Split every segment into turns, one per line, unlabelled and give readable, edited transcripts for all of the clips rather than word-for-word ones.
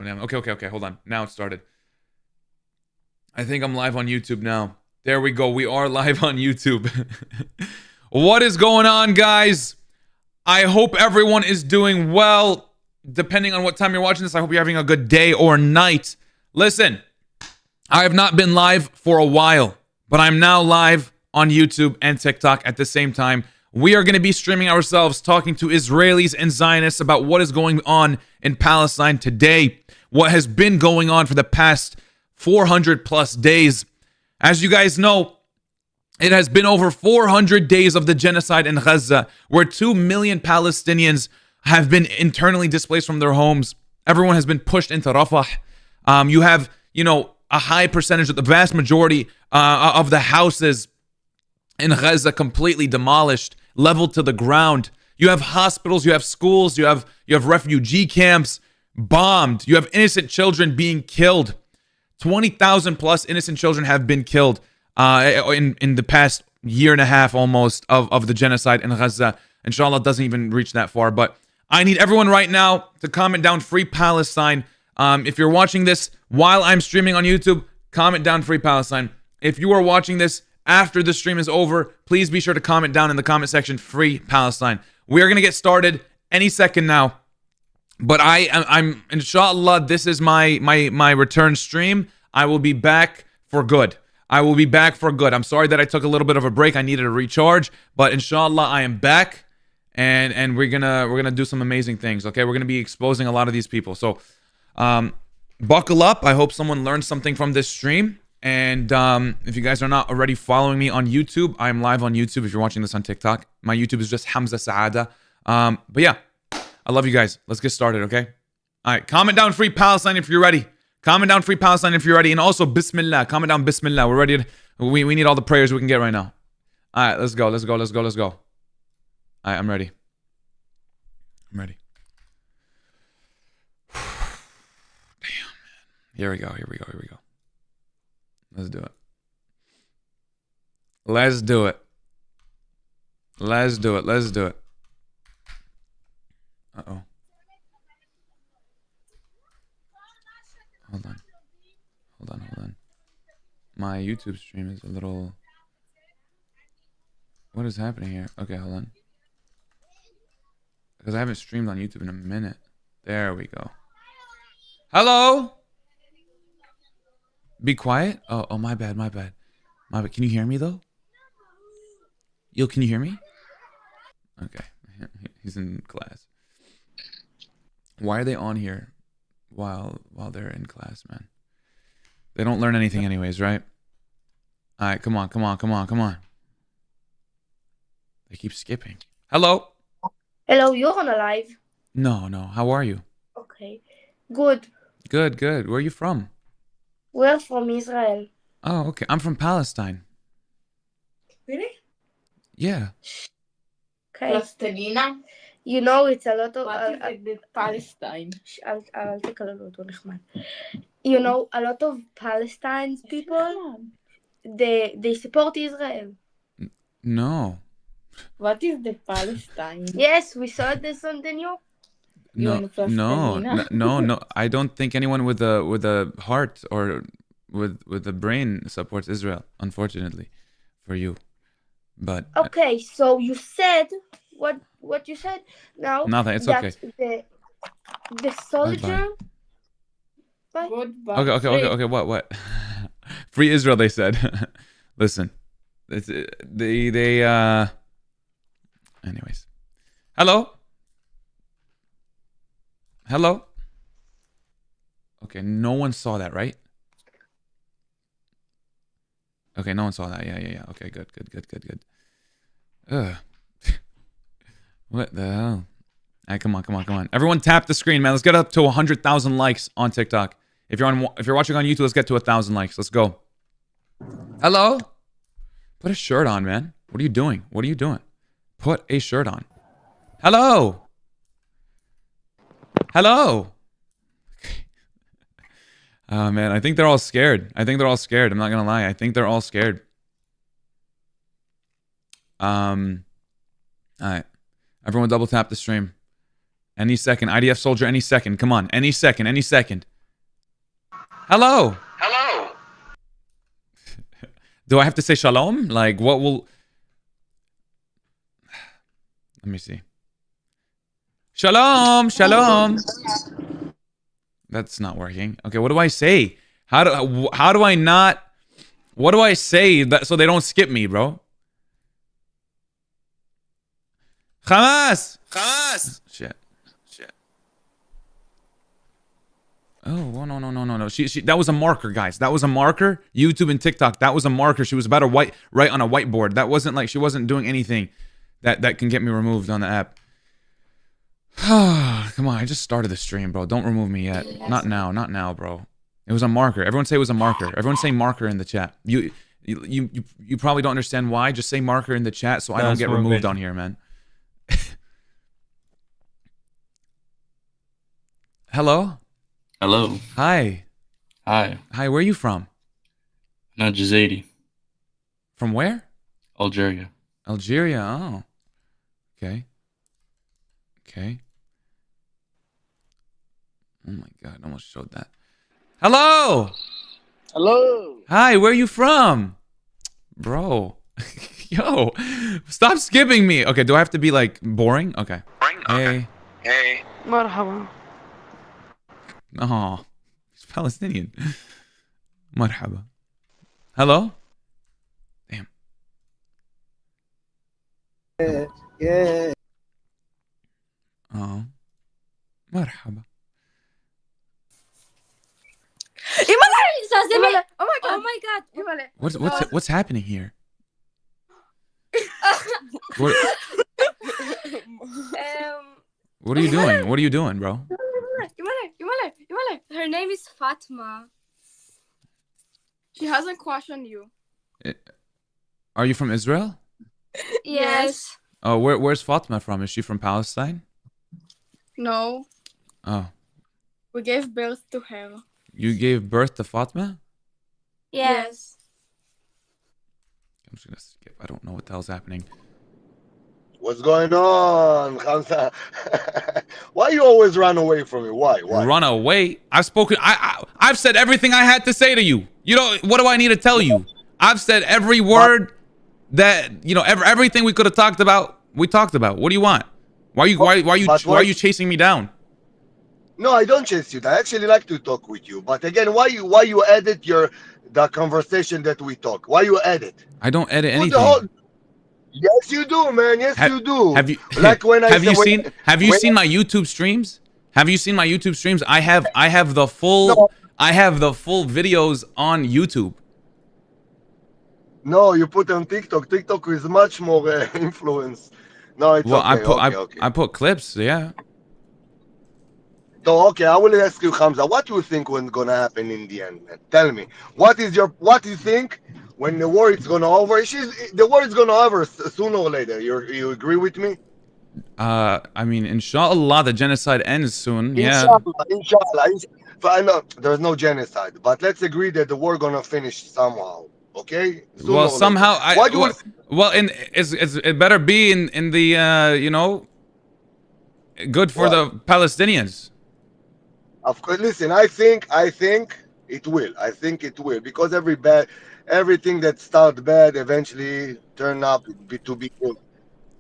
Okay. Hold on. Now it started. I think I'm live on YouTube now. There we go. We are live on YouTube. What is going on, guys? I hope everyone is doing well. Depending on what time you're watching this, I hope you're having a good day or night. Listen, I have not been live for a while, but I'm now live on YouTube and TikTok at the same time. We are going to be streaming ourselves, talking to Israelis and Zionists about what is going on in Palestine today, what has been going on for the past 400 plus days. As you guys know, it has been over 400 days of the genocide in Gaza, where 2 million Palestinians have been internally displaced from their homes. Everyone has been pushed into Rafah. You have, a high percentage of the vast majority of the houses in Gaza completely demolished, leveled to the ground. You have hospitals, you have schools, you have refugee camps bombed. You have innocent children being killed. 20,000 plus innocent children have been killed in the past year and a half almost of the genocide in Gaza. Inshallah, it doesn't even reach that far. But I need everyone right now to comment down Free Palestine. If you're watching this while I'm streaming on YouTube, comment down Free Palestine. If you are watching this after the stream is over, please be sure to comment down in the comment section, Free Palestine. We are going to get started any second now. But I'm inshallah, this is my return stream. I will be back for good. I'm sorry that I took a little bit of a break. I needed a recharge, but inshallah I am back, and we're gonna do some amazing things. Okay, we're gonna be exposing a lot of these people. So buckle up. I hope someone learned something from this stream. And if you guys are not already following me on YouTube, I'm live on YouTube. If you're watching this on TikTok, my YouTube is just Hamza Saada. But yeah, I love you guys. Let's get started, okay? All right, comment down Free Palestine if you're ready. Comment down Free Palestine if you're ready. And also Bismillah. Comment down Bismillah. We're ready. We need all the prayers we can get right now. All right, let's go. All right, I'm ready. Damn, man. Here we go. Let's do it. Uh-oh. Hold on. My YouTube stream is a little... What is happening here? Okay, hold on. Because I haven't streamed on YouTube in a minute. There we go. Hello? Be quiet? Oh, my bad. Can you hear me, though? Yo, can you hear me? Okay. He's in class. Why are they on here while they're in class, man? They don't learn anything anyways, right? All right, come on. They keep skipping. Hello?
Hello, you're on a live.
No. How are you?
Okay. Good.
Good. Where are you from?
We're from Israel.
Oh, okay. I'm from Palestine.
Really?
Yeah.
Okay.
Palestina?
It's a lot of...
Palestine?
A lot of Palestine's people, they support Israel.
No.
What is the Palestine?
Yes, we saw this on the news.
No. I don't think anyone with a heart or with a brain supports Israel, unfortunately, for you. But
okay, so you said what you said now.
Nothing. It's okay.
The soldier.
Bye. Okay. What? Free Israel, they said. Listen, they. Anyways, hello. Okay, no one saw that, right? Okay, no one saw that. Yeah. Okay, good. Ugh. What the hell? All right, come on. Everyone tap the screen, man. Let's get up to 100,000 likes on TikTok. If you're watching on YouTube, let's get to 1,000 likes. Let's go. Hello? Put a shirt on, man. What are you doing? Put a shirt on. Hello? Oh, man, I think they're all scared. I'm not gonna lie. I think they're all scared. All right. Everyone double tap the stream. Any second. IDF soldier, any second. Come on. Any second. Hello.
Hello.
Do I have to say shalom? Like, what will... Let me see. Shalom, shalom. That's not working. Okay, what do I say? How do I not... What do I say that so they don't skip me, bro? Hamas!
Hamas.
Shit. Oh, no. She that was a marker, guys. That was a marker. YouTube and TikTok, that was a marker. She was about to write on a whiteboard. That wasn't like, she wasn't doing anything that can get me removed on the app. Come on, I just started the stream, bro. Don't remove me yet. Not now, bro. It was a marker. Everyone say it was a marker. Everyone say marker in the chat. You probably don't understand why. Just say marker in the chat so I don't get removed on here, man. Hello?
Hello.
Hi.
Hi.
Hi, where are you from?
Najazadi.
From where?
Algeria.
Algeria, oh. Okay. Oh my god, I almost showed that. Hello!
Hello.
Hi, where are you from? Bro. Yo, stop skipping me. Okay, do I have to be like boring? Okay. Hey.
Hey.
مرحبا.
Oh, he's Palestinian. Marhaba. Hello? Damn.
Yeah.
Oh. Marhaba.
Oh my god. Oh my god.
What's happening here? What are you doing? What are you doing, bro?
Her name is Fatma.
She hasn't questioned you.
Are you from Israel?
Yes.
Oh, where's Fatma from? Is she from Palestine?
No.
Oh,
We gave birth to her.
you gave birth to Fatma?
Yes.
I'm just gonna skip. I don't know what the hell's happening.
What's going on, Hamza? Why you always run away from me? Why?
Run away? I've spoken. I've said everything I had to say to you. You know what do I need to tell you? I've said every word that everything we could have talked about. We talked about. What do you want? Why are you chasing me down?
No, I don't chase you. I actually like to talk with you. But again, why you edit the conversation that we talk? Why you edit?
I don't edit
Put
anything.
Yes, you do, man. Yes, you do.
Have you
like when
have you seen my YouTube streams? Have you seen my YouTube streams? I have the full videos on YouTube.
No, you put on TikTok. TikTok is much more influence. No, it's
Well,
okay.
I put clips, yeah.
So okay, I will ask you, Hamza, what do you think what's gonna happen in the end, man? Tell me, what do you think when the war is gonna over? The war is gonna over sooner or later. You agree with me?
I mean, inshallah, the genocide ends soon. Yeah.
Inshallah. I know there's no genocide, but let's agree that the war gonna finish somehow. Okay? Sooner
Well,
or
somehow
later.
it better be in the good for the Palestinians.
Of course, listen. I think it will. I think it will because everything that starts bad eventually turn up to be good.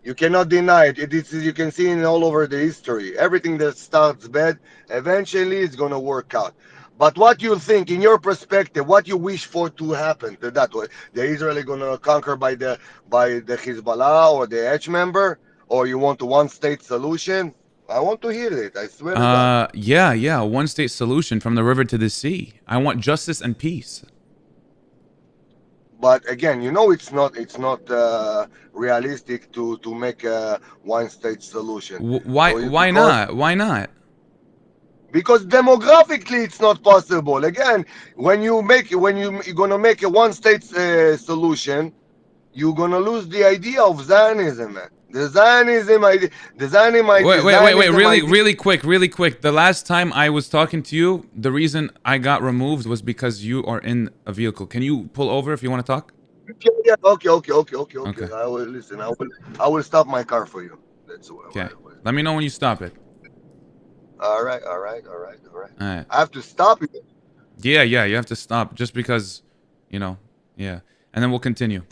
You cannot deny it. You can see it all over the history. Everything that starts bad eventually is gonna work out. But what you think, in your perspective, what you wish for to happen to that way, the Israeli gonna conquer by the Hezbollah or the H member, or you want a one-state solution? I want to hear it. I swear to God.
Yeah, one state solution from the river to the sea. I want justice and peace.
But again, it's not realistic to make a one-state solution.
Why not? Why not?
Because demographically it's not possible. Again, when you're gonna make a one-state solution, you're gonna lose the idea of Zionism, man. The Zionism idea.
Wait. Really quick. The last time I was talking to you, the reason I got removed was because you are in a vehicle. Can you pull over if you want to talk?
Yeah. Okay.
Okay.
I will listen. I will stop my car for you. That's what.
Okay. Let me know when you stop it.
All right.
All right.
I have to stop it.
Yeah, you have to stop just because, yeah. And then we'll continue.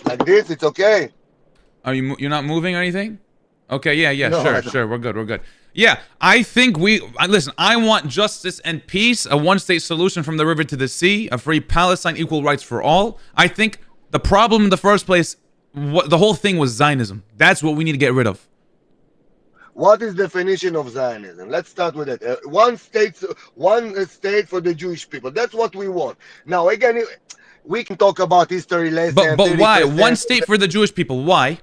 Like this, it's okay.
Are you're not moving or anything? Okay, yeah,
No, I
sure.
don't.
We're good. Yeah, I think listen, I want justice and peace, a one-state solution from the river to the sea, a free Palestine, equal rights for all. I think the problem in the first place, the whole thing was Zionism. That's what we need to get rid of.
What is definition of Zionism? Let's start with it. One state for the Jewish people. That's what we want. Now, again, we can talk about history lesson.
But why?
30%.
One state for the Jewish people. Why?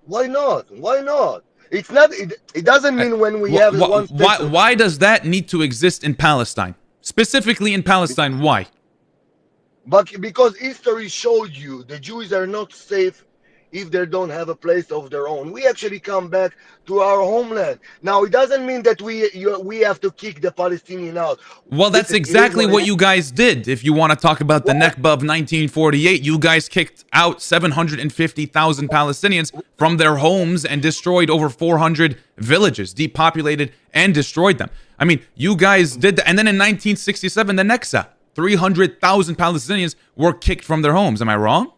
Why not? Why not? It's not. It doesn't mean when we have one state.
Why does that need to exist in Palestine? Specifically in Palestine, why?
But because history showed you the Jews are not safe if they don't have a place of their own. We actually come back to our homeland. Now, it doesn't mean that we have to kick the Palestinian out.
Well, that's exactly what you guys did. If you want to talk about the Nakba of 1948, you guys kicked out 750,000 Palestinians from their homes and destroyed over 400 villages, depopulated and destroyed them. I mean, you guys did that. And then in 1967, the Nakba, 300,000 Palestinians were kicked from their homes. Am I wrong?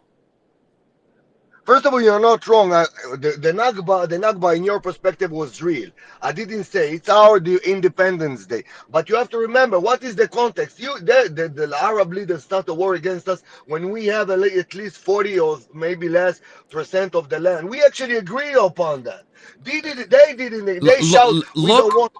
First of all, you're not wrong. The Nakba, in your perspective, was real. I didn't say it's our Independence Day, but you have to remember what is the context. The Arab leaders start a war against us when we have at least 40 or maybe less % of the land. We actually agreed upon that. They didn't. They shout. We don't want.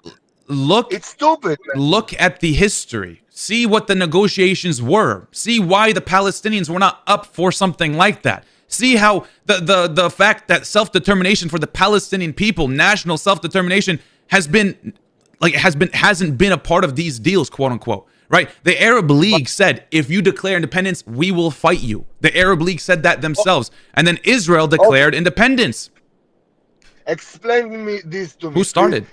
Look,
it's stupid. Man.
Look at the history. See what the negotiations were. See why the Palestinians were not up for something like that. See how the fact that self-determination for the Palestinian people, national self-determination, hasn't been a part of these deals, quote unquote. Right? The Arab League said, if you declare independence, we will fight you. The Arab League said that themselves. And then Israel declared independence.
Explain me this to me.
Who started?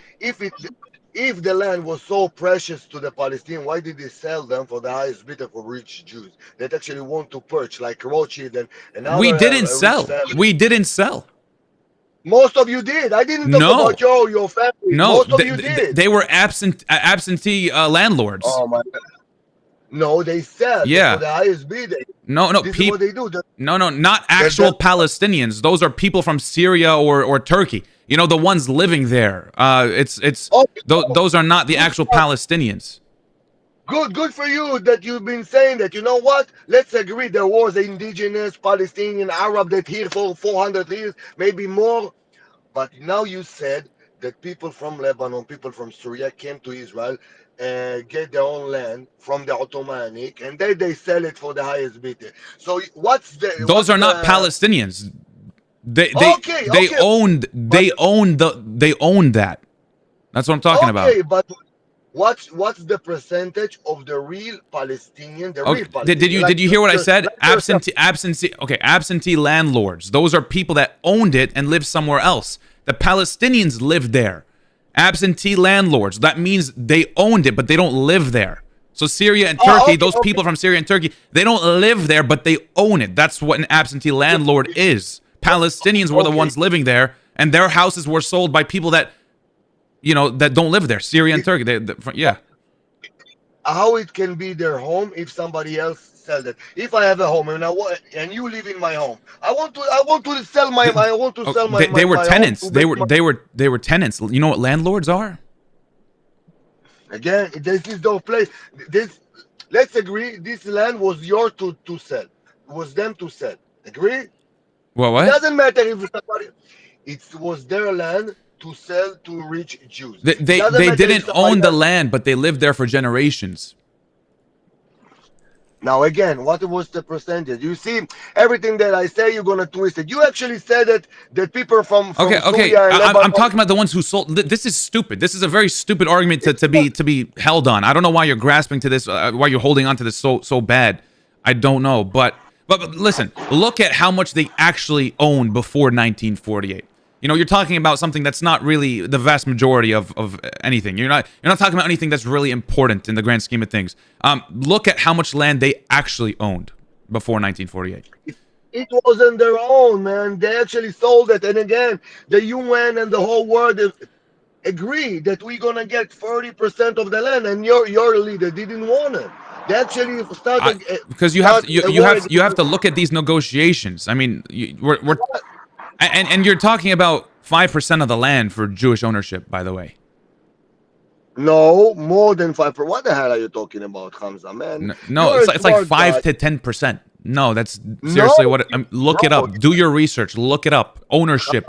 If the land was so precious to the Palestinians, why did they sell them for the highest bidder for rich Jews that actually want to purge, like Rothschild and other?
We didn't sell. We didn't sell.
Most of you did. I didn't talk about your family.
No,
most of you did.
They were absentee landlords.
Oh my God. No, they sell for the highest bidder.
No,
this is what they do.
No, not actual Palestinians. Those are people from Syria or Turkey. You know, the ones living there. Those are not the actual Palestinians.
Good for you that you've been saying that. You know what? Let's agree there was an indigenous Palestinian Arab that here for 400 years, maybe more. But now you said that people from Lebanon, people from Syria came to Israel and get their own land from the Ottomanic, and then they sell it for the highest bidder. So
those are not Palestinians. They owned that. That's what I'm talking about.
Okay, but what's the percentage of the real Palestinian? Real Palestinian?
Did you hear what I said? Absentee landlords. Those are people that owned it and lived somewhere else. The Palestinians lived there. Absentee landlords. That means they owned it, but they don't live there. So Syria and Turkey, those people from Syria and Turkey, they don't live there, but they own it. That's what an absentee landlord is. Palestinians were the ones living there, and their houses were sold by people that, that don't live there. Syria and Turkey.
How it can be their home if somebody else sells it? If I have a home and you live in my home, I want to sell my.
They were tenants.
Home
they were tenants. You know what landlords are?
Again, this is the place. Let's agree. This land was yours to sell. It was them to sell. Agree?
Well, what?
It doesn't matter if somebody. It was their land to sell to rich Jews.
They didn't own the land, but they lived there for generations.
Now again, what was the percentage? You see, everything that I say, you're gonna twist it. You actually said that people from
okay.
Syria and
I'm talking about the ones who sold. This is stupid. This is a very stupid argument to be held on. I don't know why you're grasping to this. Why you're holding on to this so bad. I don't know, but listen. Look at how much they actually owned before 1948. You're talking about something that's not really the vast majority of anything. You're not talking about anything that's really important in the grand scheme of things. Look at how much land they actually owned before 1948.
It wasn't their own, man. They actually sold it. And again, the UN and the whole world, agreed that we're gonna get 40% of the land, and your leader didn't want it. They actually started
because you have to look at these negotiations. I mean, we're and you're talking about 5% of the land for Jewish ownership, by the way.
No, more than 5%. What the hell are you talking about, Hamza, man?
No, it's like 5 to 10%. No, that's seriously what. Look it up. Do your research. Look it up. Ownership.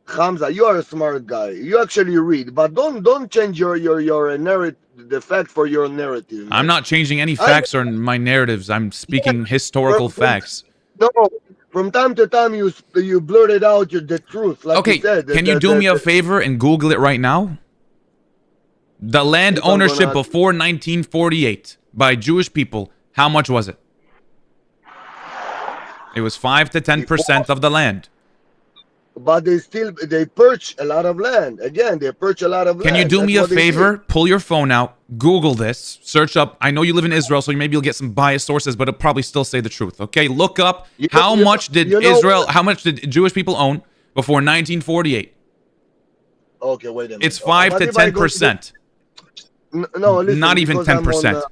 Hamza, you are a smart guy. You actually read, but don't change your narrative, the fact for your narrative. Man.
I'm not changing any facts or my narratives. I'm speaking historical facts.
No, from time to time you blurted out the truth. Like
okay,
you said,
can you do me a favor and Google it right now? The land ownership before 1948 by Jewish people, how much was it? It was 5 to 10% of the land.
But they purge a lot of land. Again, they purge a lot of land.
Can you do me a favor? Pull your phone out, Google this, search up. I know you live in Israel, so maybe you'll get some biased sources, but it'll probably still say the truth. Okay, look up how much did Jewish people own before 1948?
Okay, wait a minute.
It's 5 to 10%.
No, listen,
not even 10%.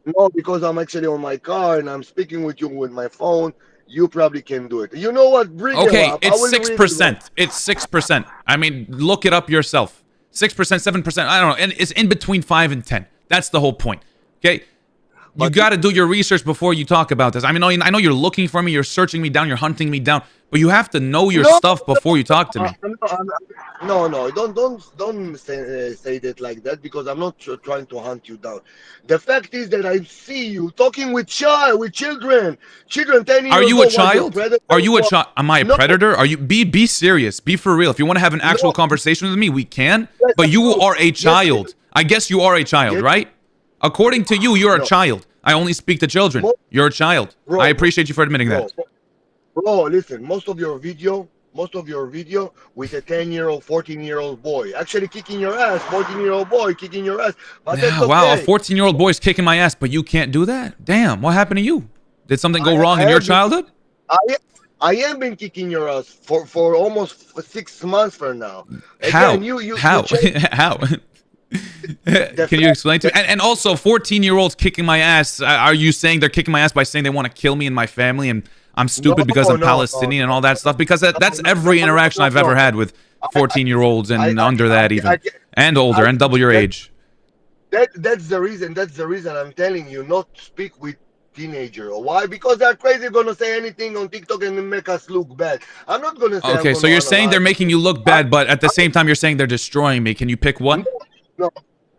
No, because I'm actually on my car and I'm speaking with you with my phone. You probably can do it. You know what? Bring
okay,
it up.
It's 6%. It's 6%. I mean, look it up yourself. 6%, 7%. I don't know. And it's in between 5 and 10. That's the whole point. Okay? You got to do your research before you talk about this. I mean, I know you're looking for me. You're searching me down. You're hunting me down. But you have to know your stuff before you talk to me.
No, don't say that like that, because I'm not trying to hunt you down. The fact is that I see you talking with children 10 years old.
Are you a child? Are you a child? Am I a predator? Are you? Be serious. Be for real. If you want to have an actual conversation with me, we can. But you are a child. I guess you are a child, right? According to you, you're a child. I only speak to children. You're a child. I appreciate you for admitting that.
Bro, listen, most of your video with a 10-year-old, 14-year-old boy actually kicking your ass, 14-year-old boy kicking your ass. But that's okay.
Wow, a 14-year-old boy's kicking my ass, but you can't do that? Damn, what happened to you? Did something go wrong in your childhood?
I have been kicking your ass for almost 6 months for now.
How?
Again,
How? How? Can you explain to me? And also, 14-year-olds kicking my ass. Are you saying they're kicking my ass by saying they want to kill me and my family and I'm stupid because I'm Palestinian and all that stuff? Because that's every interaction I've ever had with 14-year-olds and under that even. And older and double your age.
That's the reason. That's the reason I'm telling you not speak with teenager. Why? Because they're crazy, gonna say anything on TikTok and make us look bad. I'm not gonna say.
Okay, so you're saying they're making you look bad, but at the same time you're saying they're destroying me. Can you pick one?
No.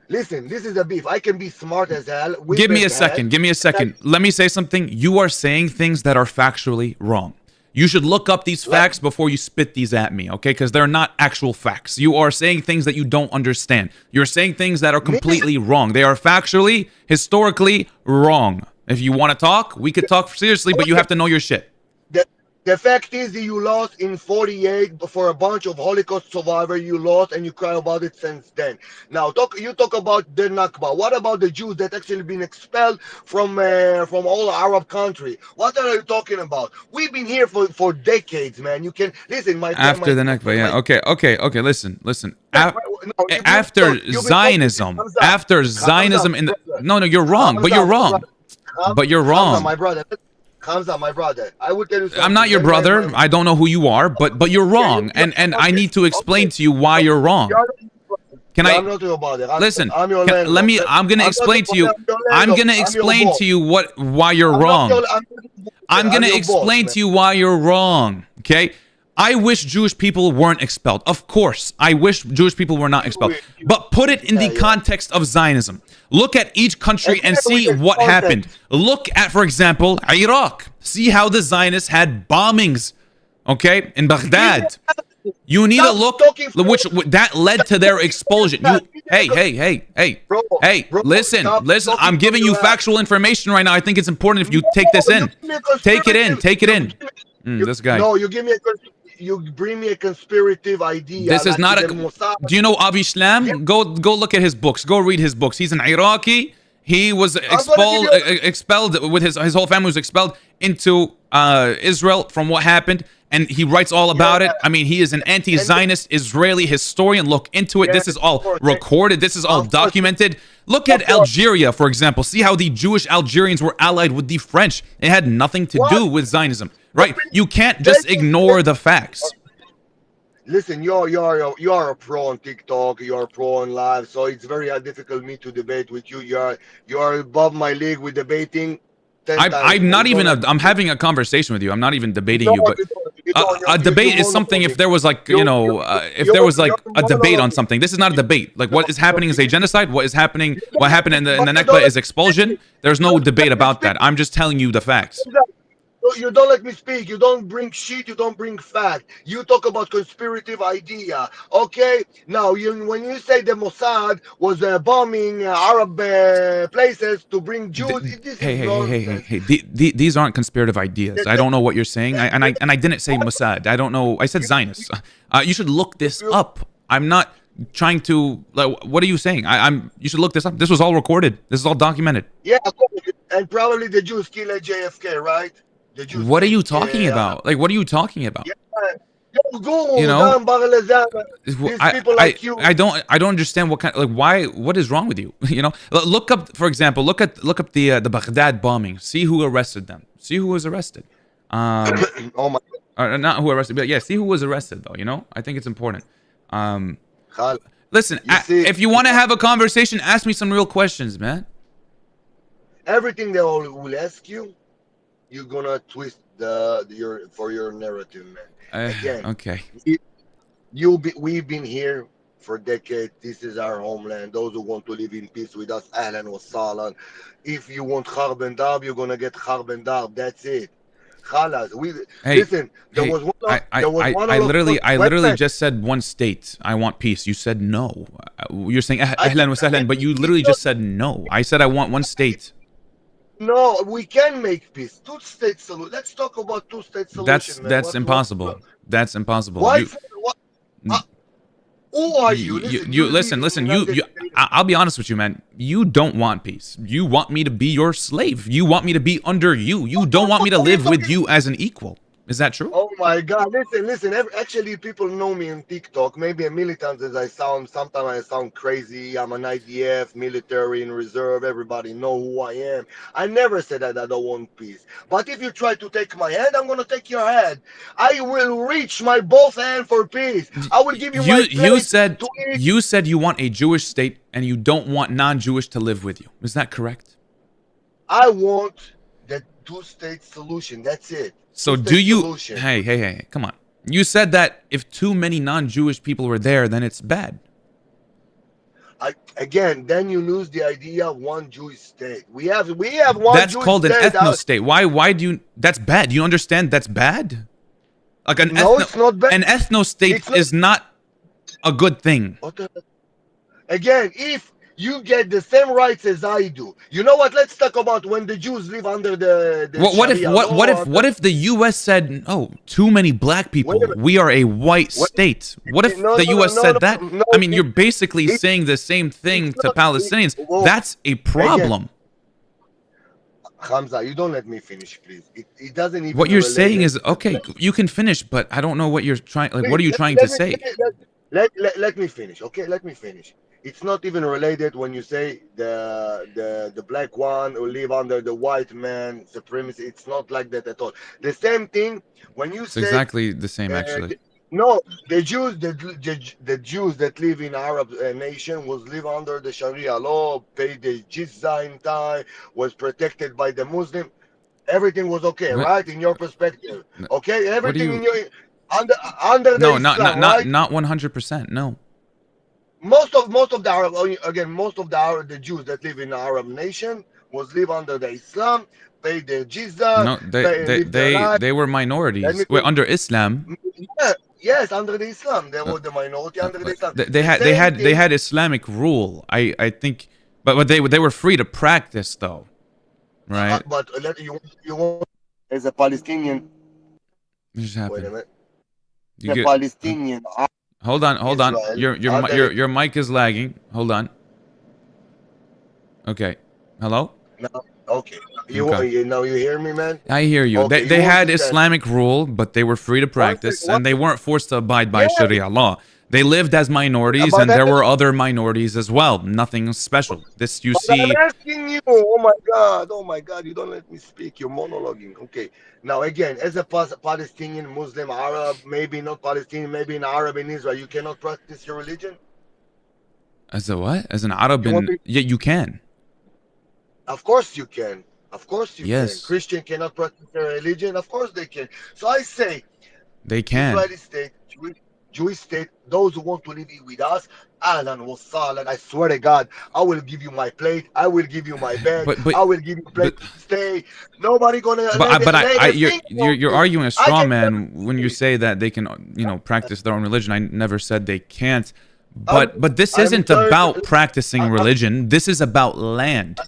Listen, this is a beef. I can be smart as hell.
Give me a second. Give me a second. Let me say something. You are saying things that are factually wrong. You should look up these facts before you spit these at me, okay? Because they're not actual facts. You are saying things that you don't understand. You're saying things that are completely wrong. They are factually, historically wrong. If you want to talk, we could talk seriously, but you have to know your shit.
The fact is that you lost in 48 for a bunch of Holocaust survivors. You lost and you cry about it since then. Now, you talk about the Nakba. What about the Jews that actually been expelled from all Arab country? What are you talking about? We've been here for decades, man. You can listen.
After the Nakba, yeah. Okay. Listen. After Zionism, in the no, you're wrong. But you're wrong. But you're wrong.
My brother. Hamza, my brother, I will tell you something.
I'm not your brother. I don't know who you are, but you're wrong, and I need to explain to you why you're wrong. Can I?
I'm not your brother.
Listen. I'm gonna explain to you. I'm gonna explain to you why you're wrong. I'm gonna explain to you why you're wrong. Okay. I wish Jewish people weren't expelled. Of course, I wish Jewish people were not expelled. But put it in the context of Zionism. Look at each country and see what happened. Look at, for example, Iraq. See how the Zionists had bombings, okay, in Baghdad. You need to look, which that led to their expulsion. Hey, listen. I'm giving you factual information right now. I think it's important if you take this in. Take it in. This guy.
No, you bring me a conspirative idea.
This is not a. Do you know Avi Shlam? Go look at his books. Go read his books. He's an Iraqi. He was
gonna give you
expelled with his whole family was expelled into Israel from what happened, and he writes all about it. I mean, he is an anti-Zionist Israeli historian. Look into it. This is all recorded. This is all documented. Look at Algeria, for example. See how the Jewish Algerians were allied with the French. It had nothing to do with Zionism, right? You can't just ignore the facts.
Listen, you're a pro on TikTok, you're a pro on live, so it's very difficult me to debate with you. You're above my league with debating.
I'm not even. I'm having a conversation with you. I'm not even debating you. But a debate is something. If there was like if there was like a debate on something, this is not a debate. Like what is happening is a genocide. What happened in the Nakba is expulsion. There's no debate about that. I'm just telling you the facts.
You don't let me speak. You don't bring shit. You don't bring fact. You talk about conspirative idea. Okay. Now, when you say the Mossad was bombing Arab places to bring Jews,
hey. These aren't conspirative ideas. I don't know what you're saying. And I didn't say Mossad. I don't know. I said Zionists. You should look this up. I'm not trying to. Like, what are you saying? You should look this up. This was all recorded. This is all documented.
Yeah, and probably the Jews killed JFK, right?
What are you talking about? Like, what are you talking about?
You know,
I don't understand what kind. Like, what is wrong with you? You know, look up, for example, look up the Baghdad bombing. See who arrested them. See who was arrested.
Oh my.
Not who arrested, but yeah, see who was arrested though. You know, I think it's important. Listen, if you want to have a conversation, ask me some real questions, man.
Everything they will ask you, you're gonna twist your narrative, man. Again,
okay.
We've been here for decades. This is our homeland. Those who want to live in peace with us, ahlan wa sahlan. If you want harb and darb, you're gonna get harb and darb. That's it. Khalas. Listen. There was one.
I literally just said one state. I want peace. You said no. You're saying ahlan wa sahlan, but you literally just said no. I said I want one state.
No, we can make peace. Two-state solution. Let's talk about two-state solution.
That's impossible. That's impossible.
Why? Who are you?
Listen. I'll be honest with you, man. You don't want peace. You want me to be your slave. You want me to be under you. You don't want me to live with you as an equal. Is that true?
Oh my God! Listen. Actually, people know me on TikTok. Maybe a militant as I sound. Sometimes I sound crazy. I'm an IDF, military in reserve. Everybody know who I am. I never said that I don't want peace. But if you try to take my hand, I'm gonna take your head. I will reach my both hand for peace. I will give you.
You said you want a Jewish state and you don't want non-Jewish to live with you. Is that correct?
I want the two-state solution. That's it.
So do you? Hey, come on. You said that if too many non-Jewish people were there, then it's bad.
Then you lose the idea of one Jewish state. We have one.
That's
Jewish
called an
state.
ethnostate. Why do you? That's bad. Do you understand? That's bad. Like it's
not bad.
An ethnostate is not a good thing.
Again, if you get the same rights as I do, you know what? Let's talk about when the Jews live under the
what if the U.S. said, "Oh, too many black people. We are a white state." What if the U.S. said that? I mean, you're basically saying the same thing to Palestinians. That's a problem.
Hamza, you don't let me finish, please. It doesn't even.
What you're saying is okay. You can finish, but I don't know what you're trying. Like, what are you trying to say?
Let me finish. Okay, let me finish. It's not even related when you say the black one who live under the white man supremacy. It's not like that at all. The same thing when you say
exactly the same actually.
No, the Jews that live in Arab nation was live under the Sharia law, paid the jizya in time, was protected by the Muslim. Everything was okay, right? In your perspective, okay? Everything in your under the Islam,
not 100%. No.
Most of the Arab, the Jews that live in the Arab nation was live under the Islam, pay their jizya.
No, they were minorities. Under Islam.
Yes, under the Islam, they were the minority under the Islam.
They had Islamic rule. I think, but they were free to practice though, right?
But you want as a Palestinian.
What just happened?
Wait a minute. Palestinian.
Hold on. Your mic is lagging. Hold on. Okay. Hello?
Now, okay.
Okay.
You hear me, man?
I hear you.
Okay,
They
you
had
understand?
Islamic rule, but they were free to
One
practice,
second, one
and they weren't forced to abide by
Yeah,
Sharia law. They lived as minorities,
but
and there were other minorities as well. Nothing special. This you
I'm
see.
asking you. Oh my God, you don't let me speak. You're monologuing. Okay. Now again, as a Palestinian, Muslim, Arab, maybe not Palestinian, maybe an Arab in Israel, you cannot practice your religion.
As a what? As an Arab,
You want
and
me?
yeah, you can.
Of course you can. Of course you can.
Yes,
Christian cannot practice their religion. Of course they can. So I say,
they can.
Israeli state, Jewish state, those who want to live with us, Ahlan wa sahlan. I swear to God, I will give you my plate. I will give you my bed.
But but
I will give you
but
place to stay. Nobody gonna
but I, but
let
I
a
you're
thing
you're
about
you're
me.
arguing a
I
straw
can
man when you
never
say that they can practice their own religion. I never said they can't.
I'm,
But this
I'm
isn't
trying.
about practicing
I,
religion. This is about land,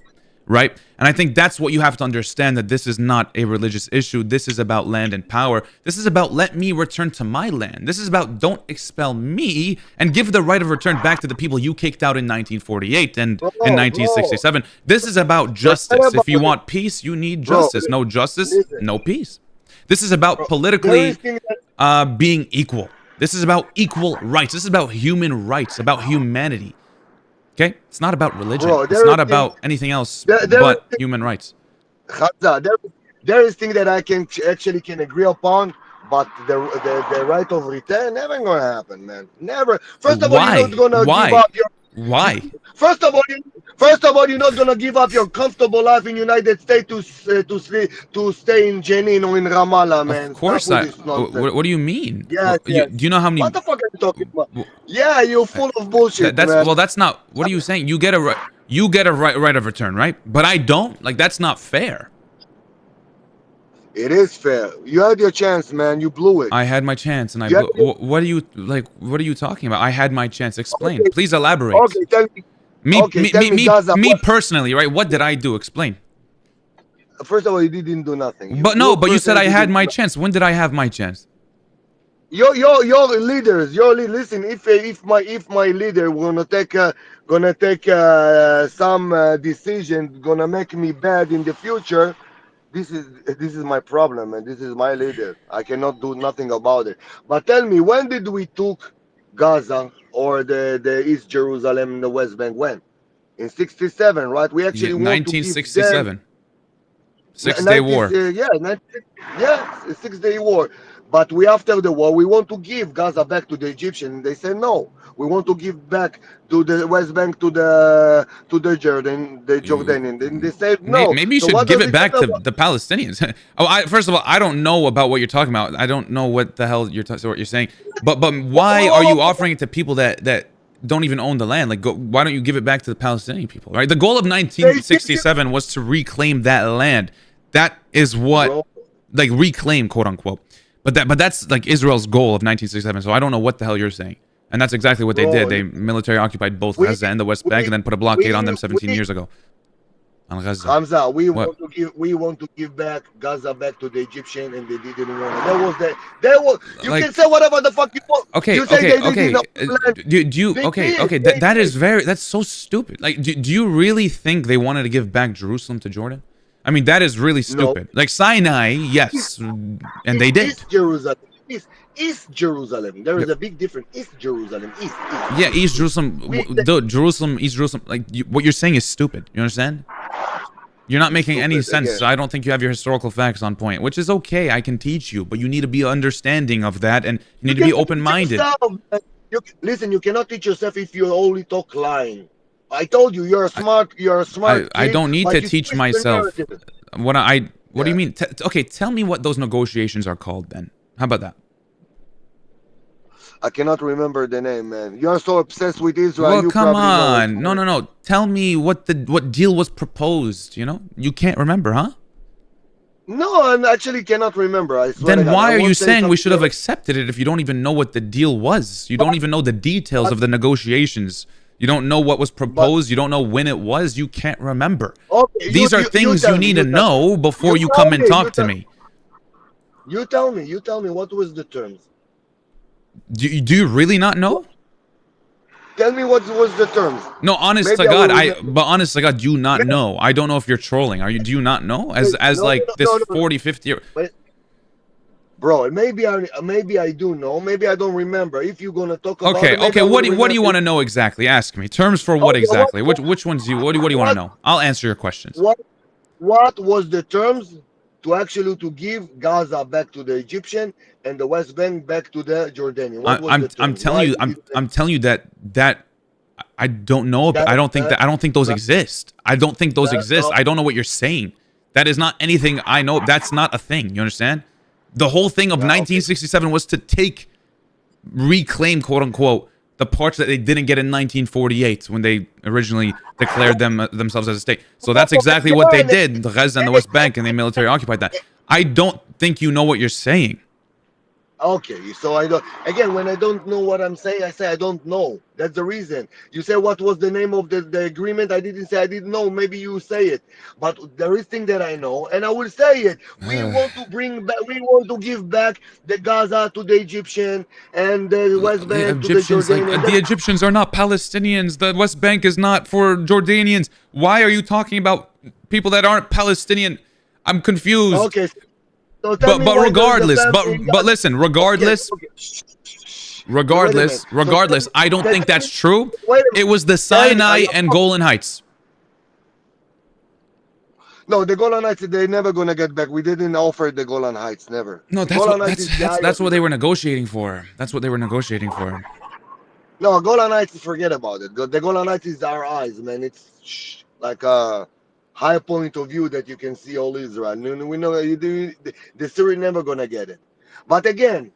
right? And I think that's what you have to understand, that this is not a religious issue. This is about land and power. This is about let me return to my land. This is about don't expel me and give the right of return back to the people you kicked out in 1948 and in
bro,
1967. This is about
forget
justice. If you
about it,
want peace, you need
bro.
justice. No justice,
Listen,
no peace. This is about
bro. There is
politically
thing that,
being equal. This is about equal rights. This is about human rights, about humanity. Okay? It's not about religion.
bro.
It's
There is
not
thing.
about anything else
There is
but human rights.
Hamza, there is thing that I can actually can agree upon, but the right of return never gonna happen, man. Never. First of all, you're not
Why?
gonna give
Why?
up your.
Why?
First of all, you're not gonna give up your comfortable life in United States to stay in Jenin or in Ramallah,
Of
man. Stop
course
with
I.
this nonsense.
What do you mean?
Yes, yes.
Do you know how
What
many?
the fuck are you talking about? Yeah, you're full of bullshit,
That's
man.
well. That's not. What are you saying? You get a right. You get a right of return, right? But I don't. Like that's not fair.
It is fair. You had your chance, man. You blew it.
I had my chance, and I
You had
blew.
your,
What are you like? What are you talking about? I had my chance. Explain,
okay,
please elaborate.
okay. Tell me.
Me,
Okay,
me,
tell
me,
me,
me,
Gaza.
me personally, right? What did I do? Explain.
First of all, you didn't do nothing.
But no,
You
but you said
personally
I had
didn't.
my chance. When did I have my chance?
Your leaders. Listen. If my leader gonna take some decision gonna make me bad in the future. This is my problem, and this is my leader. I cannot do nothing about it. But tell me, when did we took Gaza or the East Jerusalem and the West Bank? When? In 67, right? We
Yeah,
actually want to give them
1967, Six-Day
90,
War.
yeah, 90, yeah, 6 Day War. But we after the war, we want to give Gaza back to the Egyptian. They say no. We want to give back to the West Bank to the Jordanian. Then they said no.
Maybe you
So
should
what
give
does
it
it
back
matter?
to the Palestinians. First of all, I don't know about what you're talking about. I don't know what the hell what you're saying. But why are you offering it to people that don't even own the land? Like, why don't you give it back to the Palestinian people? Right. The goal of
They
1967 was to reclaim that land. That is what,
bro.
like, reclaim, quote unquote. But that's like Israel's goal of 1967. So I don't know what the hell you're saying. And that's exactly what they did.
Bro,
They military occupied both
we
Gaza and the West Bank, and
we
then put a blockade on them 17
we
years ago on Gaza.
Hamza,
What?
we want to give back Gaza back to the Egyptian, and they didn't want it. That was you can
Like,
say whatever the fuck you want.
okay,
You say
okay,
they didn't
okay.
have land.
Do you
They
okay,
did.
okay.
They
That is
did.
that's so stupid. Like, do you really think they wanted to give back Jerusalem to Jordan? I mean, that is really
No.
stupid. Like Sinai, yes, and they did.
East Jerusalem. East Jerusalem. There is a big difference. East Jerusalem. East.
Yeah, East Jerusalem,
We
Jerusalem, East Jerusalem. Like what you're saying is stupid. You understand? You're not making any
stupid
sense.
again.
So I don't think you have your historical facts on point, which is okay. I can teach you, but you need to be understanding of that, and you need to be
cannot teach
open-minded.
yourself, man. Listen, you cannot teach yourself if you only talk lying. I told you, you're a smart
I
kid,
don't need
but
to
you
teach
twist the
myself.
narrative.
What do you
Yeah.
mean? Okay, tell me what those negotiations are called then. How about that?
I cannot remember the name, man. You're so obsessed with Israel,
Well,
you
come
probably know it.
on. No. Tell me what deal was proposed, you know? You can't remember, huh?
No, I actually cannot remember. I swear to
Then
God.
why
I
are you
won't say
saying we
something
should have
else.
accepted it if you don't even know what the deal was? You don't even know the details of the negotiations. You don't know what was proposed. You don't know when it was. You can't remember.
Okay,
These are things you need to know before you come and talk to me.
You tell me what was the terms.
Do you really not know?
Tell me what was the terms.
No, honest
Maybe
to God,
will remember.
but honest to God, do you not know? I don't know if you're trolling. Do you not know? As
No,
like
no,
this
no, no.
40, 50 year.
Wait. Bro, maybe I do know. Maybe I don't remember. If you're gonna talk about
Okay,
it, maybe
okay.
I will
What do you
remember.
want to know exactly? Ask me. Terms for what
Okay,
exactly? Which ones do you what do you want to know? I'll answer your questions.
What was the terms to actually to give Gaza back to the Egyptian and the West Bank back to the Jordanian? What was the
I'm
terms?
telling you I'm telling you that I don't know. I don't think those exist. I don't think those exist. I don't know what you're saying. That is not anything I know. That's not a thing. You understand? The whole thing of 1967 was to reclaim, quote unquote, the parts that they didn't get in 1948 when they originally declared themselves as a state. So that's exactly what they did, the Gaza and the West Bank, and they military occupied that. I don't think you know what you're saying.
Okay, so I don't. Again, when I don't know what I'm saying, I say I don't know. That's the reason. You say what was the name of the agreement? I didn't say I didn't know. Maybe you say it, but there is thing that I know, and I will say it. We want to bring back. We want to give back the Gaza to the Egyptian and the West Bank to the Jordanian.
The Egyptians are not Palestinians. The West Bank is not for Jordanians. Why are you talking about people that aren't Palestinian? I'm confused.
Okay. So
but regardless, but listen, regardless, regardless, I don't think that's true. It was the Sinai and Golan Heights.
No, the Golan Heights, they're never gonna get back. We didn't offer the Golan Heights, never.
No, that's what they were negotiating for. That's what they were negotiating for.
No, Golan Heights, forget about it. The Golan Heights is our eyes, man. It's like a high point of view that you can see all Israel. We know the Syrian never gonna get it. But again,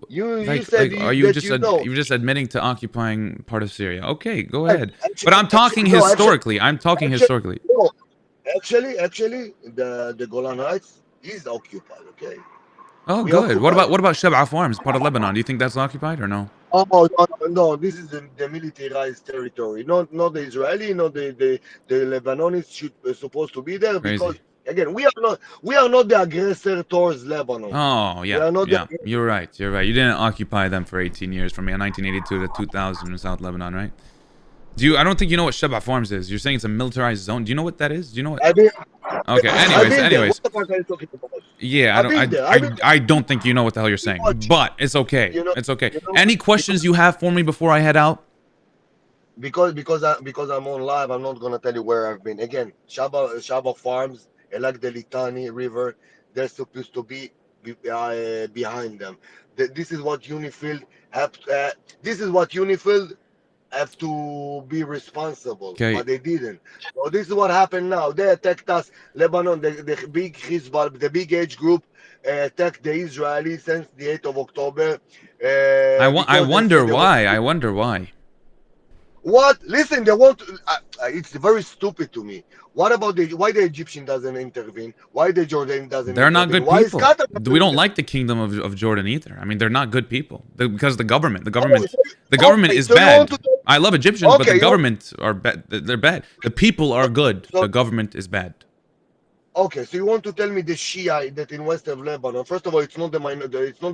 you said
you're just admitting to occupying part of Syria. Okay, go ahead. But I'm talking historically. Historically.
No, actually, the Golan Heights is occupied. Okay.
Oh, good. What about Sheb'a Farms, part of Lebanon? Do you think that's occupied or no?
Oh no! This is the militarized territory, not the Israeli, not the Lebanese supposed to be there.
Crazy.
Because again, we are not the aggressor towards Lebanon.
Oh yeah, you're right. You didn't occupy them for 18 years, from 1982 to 2000 in South Lebanon, right? I don't think you know what Sheb'a Farms is. You're saying it's a militarized zone. Do you know what that is? Do you know what? Okay. Anyways.
What the fuck are you talking about?
Yeah, I don't think you know what the hell you're saying, but it's okay. It's okay. Any questions you have for me before I head out?
Because I'm on live, I'm not gonna tell you where I've been. Again, Sheb'a Farms, like the Litani River, they're supposed to be behind them. This is what Unifield have. This is what Unifield have to be responsible, but they didn't. So this is what happened now. They attacked us, Lebanon, the big Hezbollah, the big age group attacked the Israelis since the 8th of October.
I wonder why.
What? Listen, they want to, it's very stupid to me. What about why the Egyptian doesn't intervene? Why the Jordan doesn't
They're
intervene?
not good people. We don't like the kingdom of Jordan either. I mean, they're not good people. Because the government is bad. I love Egyptians, but the government are bad. They're bad. The people are good. The government is bad.
Okay, so you want to tell me the Shia that in west of Lebanon? First of all, it's not the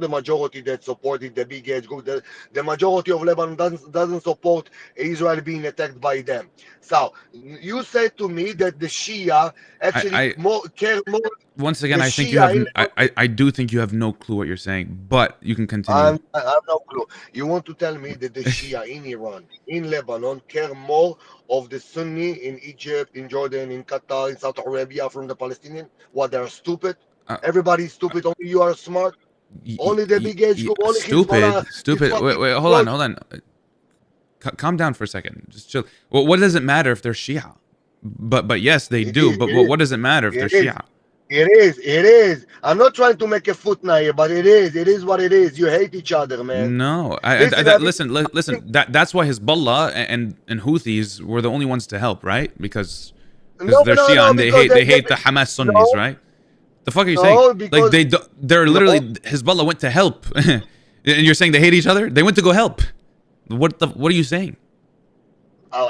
majority that supported the big age group. The majority of Lebanon doesn't support Israel being attacked by them. So you said to me that the Shia actually care more.
Once again, I do think you have no clue what you're saying, but you can continue.
I have no clue. You want to tell me that the Shia in Iran, in Lebanon, care more of the Sunni in Egypt, in Jordan, in Qatar, in Saudi Arabia from the Palestinian? What, they're stupid? Everybody's stupid, only you are smart? Only the big age group, only
Stupid. Wait, hold on. Calm down for a second. Just chill. Well, what does it matter if they're Shia? But yes, they do. But what does it matter if they're Shia?
It is. I'm not trying to make a footnote here, but it is. It is what it is. You hate each other, man.
No, listen. That's why Hezbollah and Houthis were the only ones to help, right? Because they're Shia and they hate the Hamas Sunnis, right? The fuck are you saying? Like they're literally Hezbollah went to help, and you're saying they hate each other? They went to go help. What are you saying?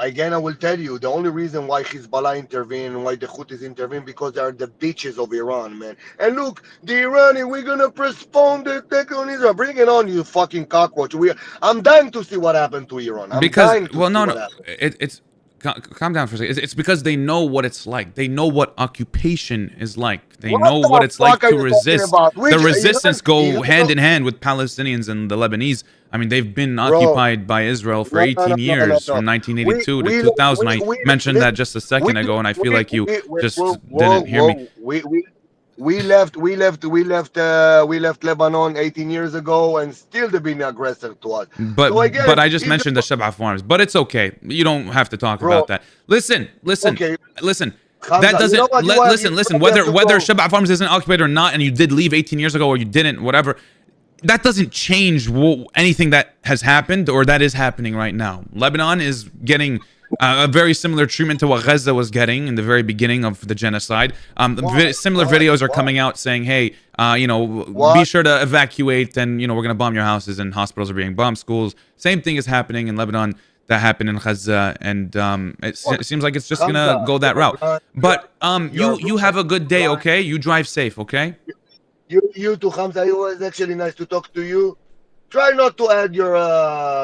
again, I will tell you the only reason why Hezbollah intervene and why the Houthis intervene because they are the bitches of Iran, man. And look, the Iranian, we're gonna postpone the attack on Israel. Bring it on, you fucking cockroach. I'm dying to see what happened to Iran. I'm
Because
dying to
well,
see
no,
what
no,
happened.
it's calm down for a second. It's because they know what it's like. They know what occupation is like. They
What
know
the
what it's like
fuck are
to
you talking
resist.
about?
The
Which
resistance go hand
Iran,
in hand with Palestinians and the Lebanese. I mean, they've been
bro?
occupied by Israel for
No, no, no,
18
no, no,
years,
no.
from
We
1982 to
we
2000. I
we
mentioned that just a
we
second ago, and I feel like you just
whoa,
didn't hear me.
whoa. We left Lebanon 18 years ago, and still they've been aggressor to us. So
But
again,
I just
Israel,
mentioned the Shabbat farms. But it's okay. You don't have to talk
bro.
about that. Listen.
Okay,
That
Hamza, you know
doesn't
what?
listen.
You have to
Whether
go.
Shabbat farms isn't occupied or not, and you did leave 18 years ago or you didn't, whatever. That doesn't change anything that has happened or that is happening right now. Lebanon is getting a very similar treatment to what Gaza was getting in the very beginning of the genocide. Similar videos are coming out saying, hey, be sure to evacuate, and we're going to bomb your houses, and hospitals are being bombed, schools. Same thing is happening in Lebanon that happened in Gaza, and it seems like it's just going to go that route. But you have a good day, okay? You drive safe, okay?
You too, Hamza. It was actually nice to talk to you. Try not to add your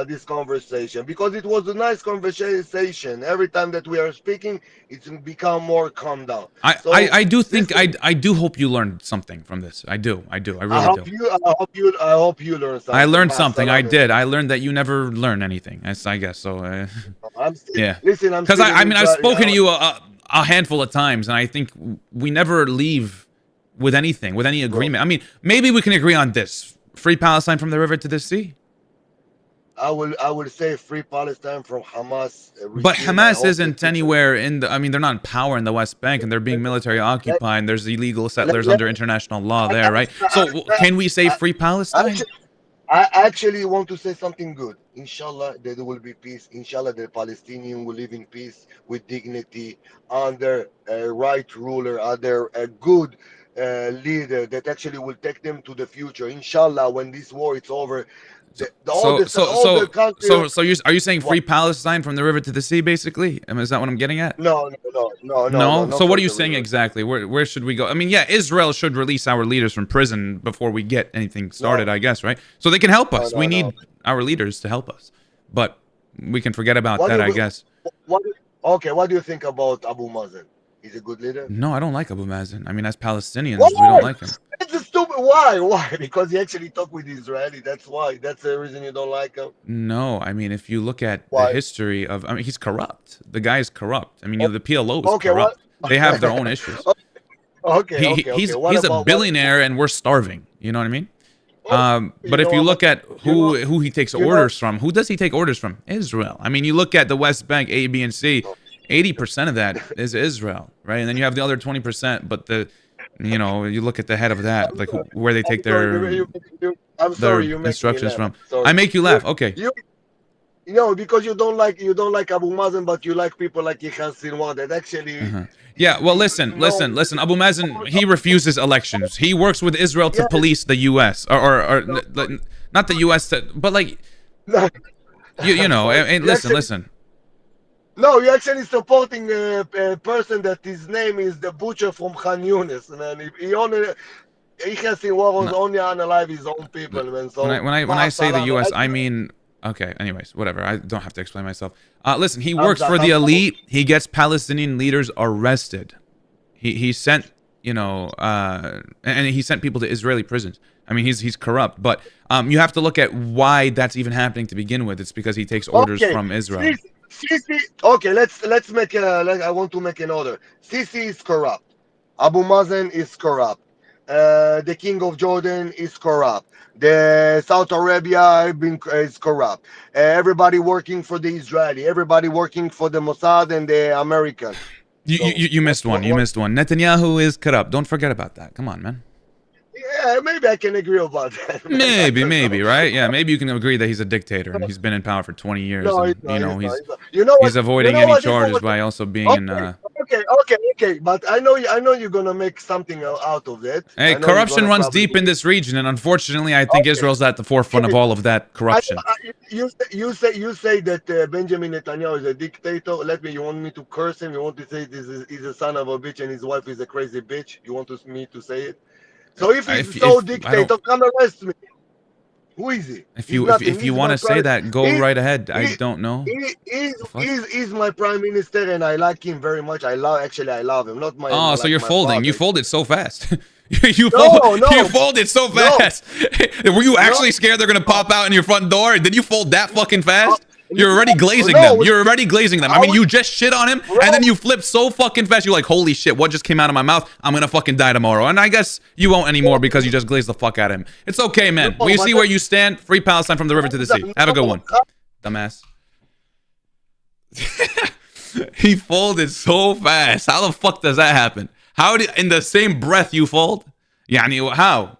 this conversation because it was a nice conversation. Every time that we are speaking, it's become more calm down.
I do think I do hope you learned something from this. I really do.
I hope you learn something.
I learned something. I did. I learned that you never learn anything. I guess so. Yeah.
Listen,
because I've spoken to you a handful of times, and I think we never leave with anything, with any agreement. I mean, maybe we can agree on this. Free Palestine from the river to the sea.
I will say free Palestine from Hamas.
But Hamas isn't anywhere in the. I mean, they're not in power in the West Bank, and they're being military occupied. And there's illegal settlers under international law there, right? So can we say free Palestine?
I actually want to say something good. Inshallah, there will be peace. Inshallah, the Palestinians will live in peace with dignity under a right ruler, under a good leader that actually will take them to the future. Inshallah, when this war is over,
are you saying free Palestine from the river to the sea, basically? Is that what I'm getting at?
No.
So what are you saying exactly? Where should we go? I mean, yeah, Israel should release our leaders from prison before we get anything started, I guess, right? So they can help us. We need our leaders to help us, but we can forget about that, I guess.
What do you think about Abu Mazen? He's a good leader?
No, I don't like Abu Mazen. I mean, as Palestinians, we don't like him.
It's a stupid. Why? Because he actually talked with the Israeli. That's why. That's the reason you don't like him.
No, I mean, if you look at the history of, I mean, he's corrupt. The guy is corrupt. I mean, the PLO is corrupt. They have their own issues. He's a billionaire, and we're starving. You know what I mean? But if you look at who he takes orders from, who does he take orders from? Israel. I mean, you look at the West Bank, A, B, and C. 80% of that is Israel, right? And then you have the other 20%, but you look at the head of that, like where they take their instructions from. I make you laugh. Okay.
Because you don't like Abu Mazen, but you like people like Yahya Sinwar that actually.
Yeah, well, listen. Abu Mazen, he refuses elections. He works with Israel to police the U.S. or not the U.S. But like, listen.
No, you're actually supporting a person that his name is the butcher from Khan Yunis, man. Yahya Sinwar was only unalive his own people, man. So
when I say the U.S., I mean. Okay, anyways, whatever. I don't have to explain myself. Listen, he works for the elite. He gets Palestinian leaders arrested. He sent, and he sent people to Israeli prisons. I mean, he's corrupt. But you have to look at why that's even happening to begin with. It's because he takes orders from Israel.
Okay, let's make I want to make an order. Sisi is corrupt. Abu Mazen is corrupt. The king of Jordan is corrupt. The Saudi Arabia is corrupt. Everybody working for the Israeli. Everybody working for the Mossad and the Americans.
You missed one. You missed one. Netanyahu is corrupt. Don't forget about that. Come on, man.
Yeah, maybe I can agree about that.
Maybe, right? Yeah, maybe you can agree that he's a dictator and he's been in power for 20 years.
No,
and,
he's avoiding
any charges by also being in.
okay. But I know you're gonna make something out of it.
Hey,
I know you're
corruption
gonna
runs
probably
deep in this region, and unfortunately, I think
okay.
Israel's at the forefront of all of that corruption.
You say that Benjamin Netanyahu is a dictator. You want me to curse him? You want to say he's a son of a bitch and his wife is a crazy bitch? You want me to say it? So if he's so
If I don't,
dictator, come arrest me. Who is he?
if
He's
you
nothing.
if you want to say that, go
He,
right ahead. I
he,
don't know.
he's my prime minister, and I like him very much. I love him. Not my
Oh, so
like
you're
my
folding. You
father.
folded so fast.
No,
You folded so
no,
fast. Were you actually
no.
scared they're gonna pop out in your front door? Did you fold that fucking fast? You're already glazing
No,
them. You're already glazing them. I mean, you just shit on him, and then you flipped so fucking fast. You're like, holy shit, what just came out of my mouth? I'm gonna fucking die tomorrow. And I guess you won't anymore because you just glazed the fuck out of him. It's okay, man.
No,
We
but
see where you stand. Free Palestine from the river to the sea. Have a good one, dumbass. He folded so fast. How the fuck does that happen? How did in the same breath you fold? Yani, how?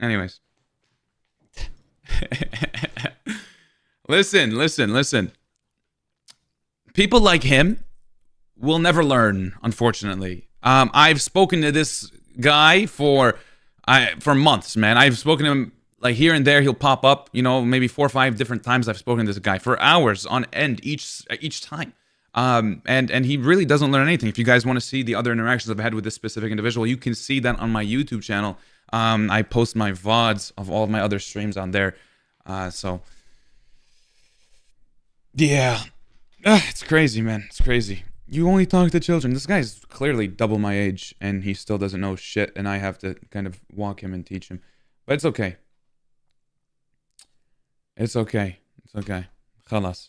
Anyways. Listen. People like him will never learn, unfortunately. I've spoken to this guy for months, man. I've spoken to him like here and there. He'll pop up, maybe 4 or 5 different times. I've spoken to this guy for hours on end each time. And he really doesn't learn anything. If you guys want to see the other interactions I've had with this specific individual, you can see that on my YouTube channel. I post my VODs of all of my other streams on there. So yeah, it's crazy, man. It's crazy. You only talk to children. This guy's clearly double my age, and he still doesn't know shit, and I have to kind of walk him and teach him. But it's okay. It's okay. Khalas.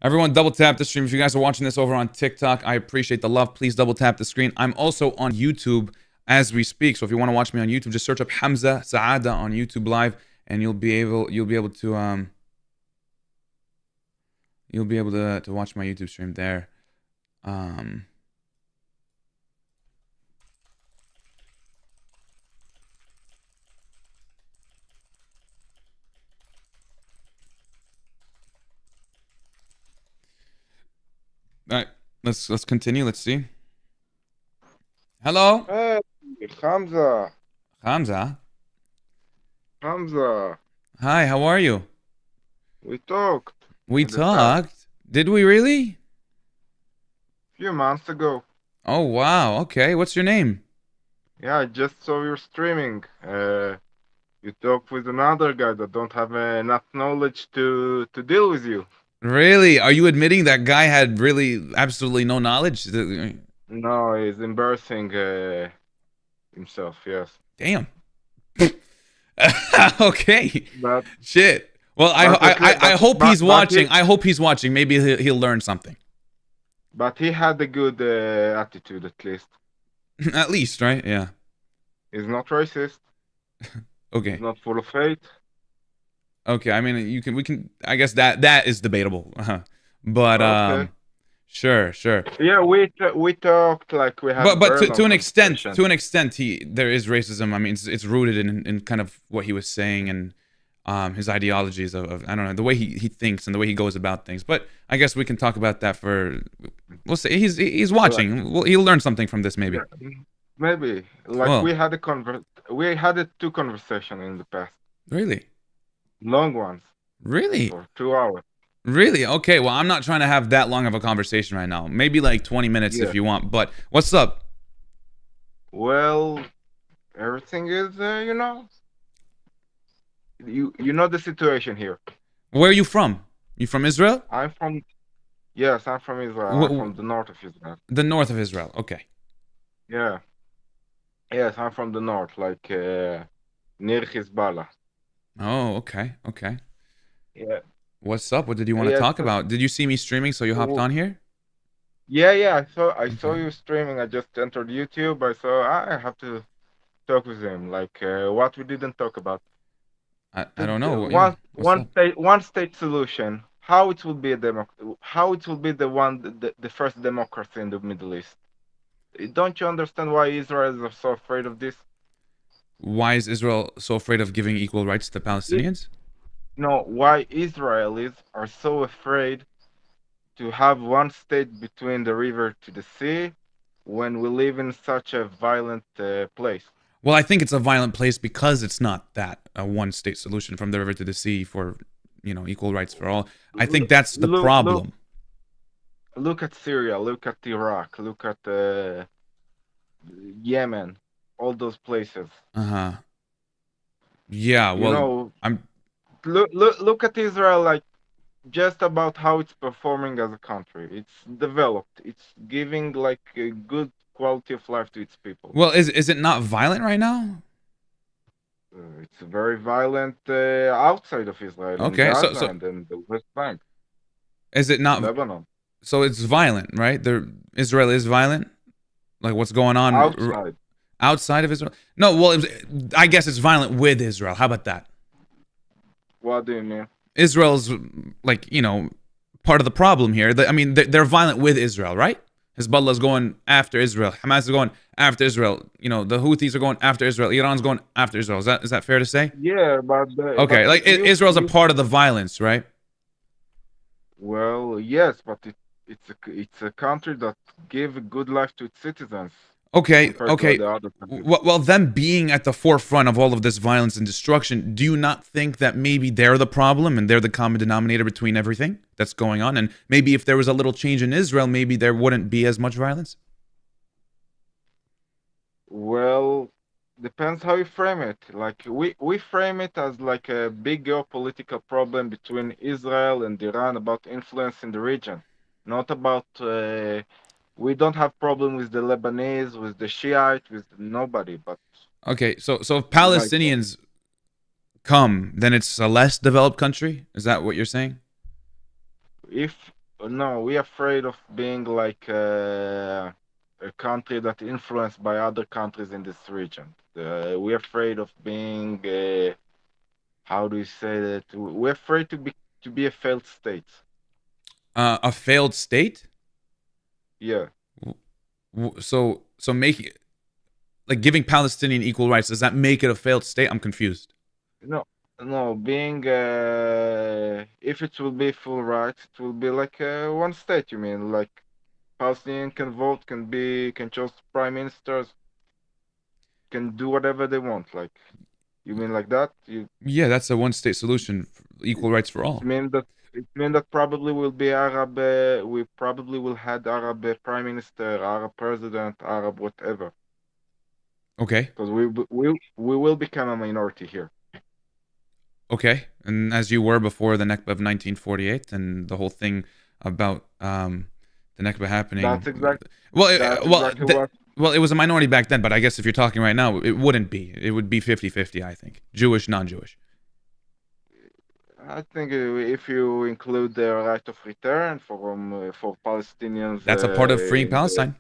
Everyone, double tap the stream. If you guys are watching this over on TikTok, I appreciate the love. Please double tap the screen. I'm also on YouTube as we speak. So if you want to watch me on YouTube, just search up Hamza Saada on YouTube Live, and you'll be able to watch my YouTube stream there. All right, let's continue. Let's see. Hello,
Hey, Hamza.
Hamza.
Hamza.
Hi, how are you?
We talked
We
in the past,
talked. Did we really?
few months ago.
Oh wow. Okay. What's your name?
Yeah, I just saw your streaming. You talked with another guy that don't have enough knowledge to deal with you.
Really? Are you admitting that guy had really absolutely no knowledge?
No, he's embarrassing himself. Yes,
Damn. Okay.
but
Shit. Well, I hope he's watching. I hope he's watching. Maybe he'll learn something.
but he had a good attitude at least.
At least, right? Yeah.
He's not racist.
Okay.
He's not full of hate.
Okay. I mean, we can. I guess that is debatable. But
Okay.
sure.
Yeah, we talked like we had.
But
burn-on
to an extent,
conversation.
there is racism. I mean, it's rooted in kind of what he was saying and his ideologies of I don't know, the way he thinks and the way he goes about things. But I guess we can talk about that we'll say he's watching. Well, he'll learn something from this maybe.
Yeah, maybe like
Well.
we had two conversations in the past,
Really?
long ones
Really?
for 2 hours.
Really? Okay. Well, I'm not trying to have that long of a conversation right now. Maybe like 20 minutes
Yeah.
if you want. But what's up?
Well, everything is you know the situation here.
Where are you from? You from Israel?
I'm from Israel. I'm from the north of Israel.
The north of Israel. Okay.
Yeah. Yes, I'm from the north, like near Hezbollah.
Oh, okay.
Yeah.
What's up? What did you want to
Yeah,
talk
so-
about? Did you see me streaming so you hopped
Oh.
on here?
Yeah, I saw
Okay.
you streaming. I just entered YouTube. I have to talk with him. Like what we didn't talk about.
I don't know. Yeah. What's up?
One state solution. How it will be how it will be the first democracy in the Middle East. Don't you understand why Israel is so afraid of this?
Why is Israel so afraid of giving equal rights to Palestinians?
No, why Israelis are so afraid to have one state between the river to the sea when we live in such a violent place.
Well, I think it's a violent place because it's not that a one-state solution from the river to the sea for, equal rights for all. I think that's the problem.
Look at Syria, look at Iraq, look at Yemen, all those places.
Uh-huh. Yeah, well,
look at Israel, like just about how it's performing as a country. It's developed. It's giving like a good quality of life to its people.
Well, is it not violent right now?
It's very violent outside of Israel.
Okay,
in
so
Gaza and then the West Bank.
Is it not
Lebanon?
So it's violent, right? Israel is violent. Like what's going on outside of Israel? No, well, I guess it's violent with Israel. How about that?
What do you mean?
Israel's like part of the problem here. I mean, they're violent with Israel, right? Hezbollah is going after Israel. Hamas is going after Israel. The Houthis are going after Israel. Iran's going after Israel. Is that fair to say?
Yeah, but
okay, like Israel's a part of the violence, right?
Well, yes, but it's a country that gave a good life to its citizens.
Okay. Well, them being at the forefront of all of this violence and destruction, do you not think that maybe they're the problem and they're the common denominator between everything that's going on? And maybe if there was a little change in Israel, maybe there wouldn't be as much violence?
Well, depends how you frame it. Like we frame it as like a big geopolitical problem between Israel and Iran about influence in the region, not about we don't have problem with the Lebanese, with the Shiite, with nobody. But
okay, so if Palestinians come, then it's a less developed country. Is that what you're saying?
We're afraid of being like a country that influenced by other countries in this region. We're afraid of being how do you say that? We're afraid to be a failed state.
A failed state?
Yeah.
So making like giving Palestinian equal rights, does that make it a failed state? I'm confused.
No, being if it will be full rights, it will be like one state. You mean like Palestinian can vote, can choose prime ministers, can do whatever they want. Like, you mean like that?
Yeah, that's a one-state solution, equal rights for all.
It means that probably will be Arab. We probably will have Arab prime minister, Arab president, Arab whatever.
Okay.
Because we will become a minority here.
Okay, and as you were before the Nakba of 1948 and the whole thing about the Nakba happening.
That's exactly.
Well, it was a minority back then, but I guess if you're talking right now, it wouldn't be. It would be 50-50, I think. Jewish, non-Jewish.
I think if you include the right of return for Palestinians,
that's a part of freeing Palestine.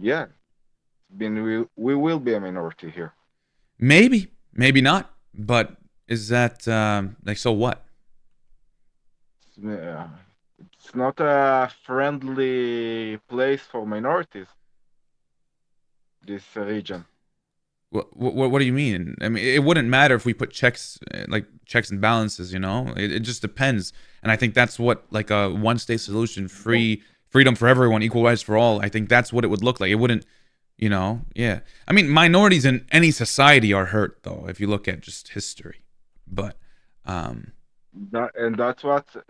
Yeah, we will be a minority here.
Maybe not. But is that like so? What?
It's not a friendly place for minorities. This region.
What do you mean? I mean, it wouldn't matter if we put checks and balances. It just depends. And I think that's what like a one-state solution, freedom for everyone, equal rights for all. I think that's what it would look like. It wouldn't, yeah. I mean, minorities in any society are hurt though, if you look at just history. But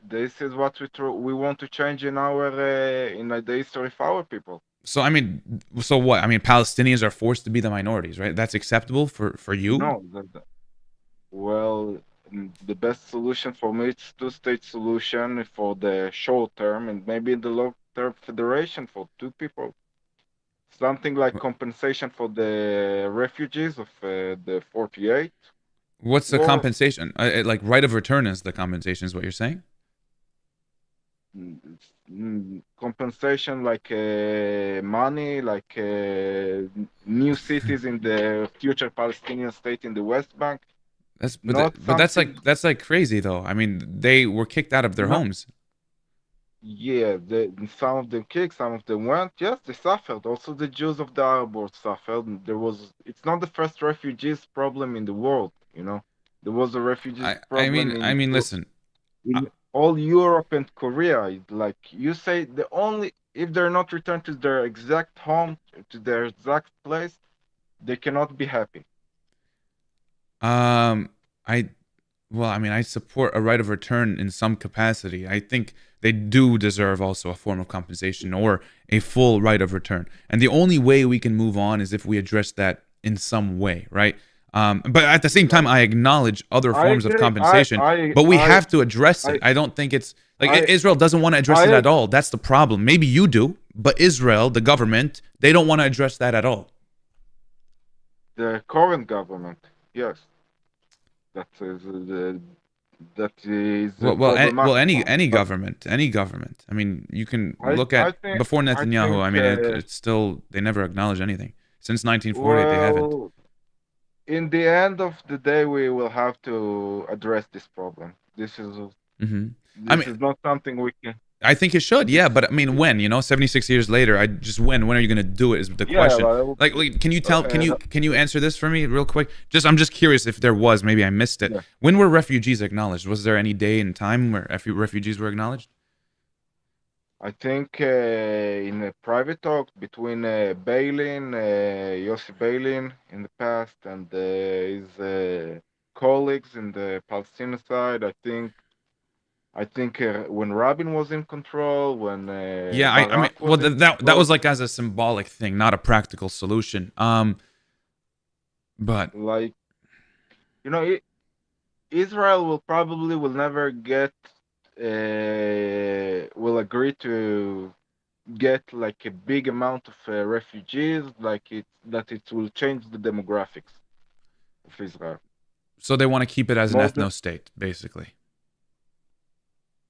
this is what we want to change in the history of our people.
So I mean, so what? I mean, Palestinians are forced to be the minorities, right? That's acceptable for you?
No. Well, the best solution for me is two-state solution for the short term, and maybe in the long-term federation for two people. Something like compensation for the refugees of the 48.
What's the compensation? Like right of return is the compensation, is what you're saying?
Compensation like money, like new cities in the future Palestinian state in the West Bank.
That's like crazy though. I mean, they were kicked out of their homes.
Yeah, some of them kicked, some of them went. Yes, they suffered. Also, the Jews of the Arab world suffered. It's not the first refugees problem in the world. There was a refugees problem.
I mean, listen.
all Europe and Korea. Like you say, the only if they're not returned to their exact home, to their exact place, they cannot be happy.
I Well, I mean, I support a right of return in some capacity. I think they do deserve also a form of compensation or a full right of return. And the only way we can move on is if we address that in some way, right? But at the same time, I acknowledge other
I
forms of
agree.
compensation, but we have to address it. I don't think it's like Israel doesn't want to address it at all. That's the problem. Maybe you do, but Israel, the government, they don't want to address that at all.
The current government, yes, that is
any government. I mean, you can look at before Netanyahu. I mean, it's still they never acknowledged anything since 1948. They haven't.
In the end of the day, we will have to address this problem. This is is not something we can.
I think it should, yeah, but I mean, when 76 years later, when are you going to do it? Is the question. Like, can you tell? Can you answer this for me real quick? I'm just curious if there was. Maybe I missed it. Yeah. When were refugees acknowledged? Was there any day and time where refugees were acknowledged?
I think in a private talk between Yossi Beilin in the past and his colleagues in the Palestinian side, I think when Rabin was in control, when
I mean, well, that was like as a symbolic thing, not a practical solution. But
like, Israel will never get will agree to get like a big amount of refugees, like that it will change the demographics of Israel.
So they want to keep it as an ethnostate, basically.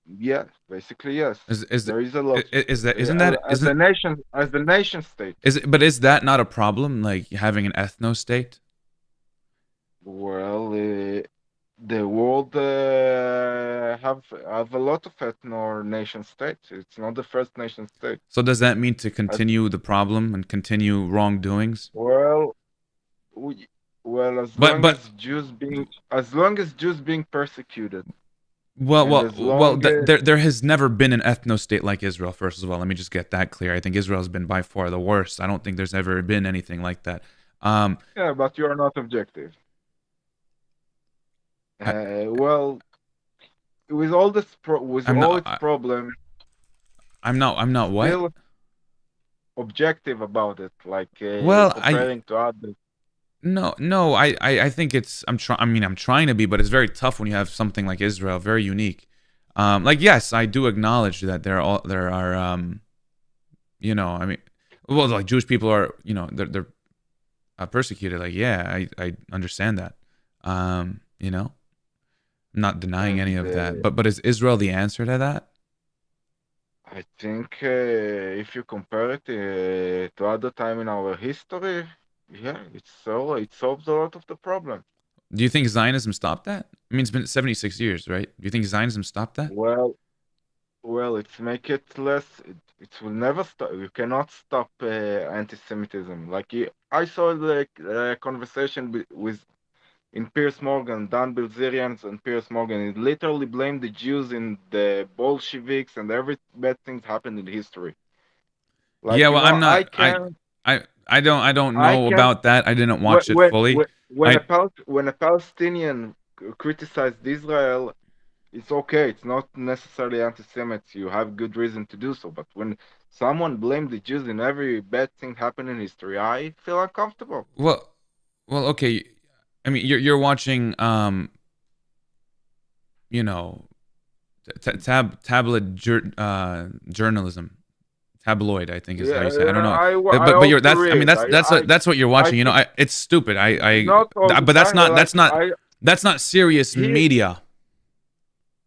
Yeah, basically yes. There is a lot.
Isn't that
as the nation state?
But is that not a problem? Like having an ethnostate?
Well, the world have a lot of nation states. It's not the first nation state.
So does that mean to continue the problem and continue wrongdoings?
Well, as long as Jews being persecuted.
Well, there has never been an ethno-state like Israel, first of all. Let me just get that clear. I think Israel has been by far the worst. I don't think there's ever been anything like that.
Yeah, but you are not objective. Well, with all this problem,
I'm not what?
Still objective about it, like comparing to others.
No. I think I'm trying to be, but it's very tough when you have something like Israel, very unique. Like yes, I do acknowledge that there are I mean, well, like Jewish people are, they're persecuted. Like yeah, I understand that. I'm not denying any of that. But is Israel the answer to that?
I think if you compare it to other time in our history. Yeah, it solves a lot of the problem.
Do you think Zionism stopped that? I mean, it's been 76 years, right? Do you think Zionism stopped that?
Well, it's make it less. It will never stop. You cannot stop anti-Semitism. Like I saw the conversation in Piers Morgan, Dan Bilzerian and Piers Morgan. It literally blamed the Jews in the Bolsheviks and every bad thing happened in history.
Like, yeah, well, I'm not. I don't know about that. I didn't watch it fully.
When a Palestinian criticized Israel, it's okay. It's not necessarily anti-Semites. You have good reason to do so. But when someone blamed the Jews in every bad thing happened in history, I feel uncomfortable.
Well, okay. I mean, you're watching, tabloid journalism. Tabloid, I think is how you say. I don't know. That's what you're watching. It's stupid. But that's not serious media.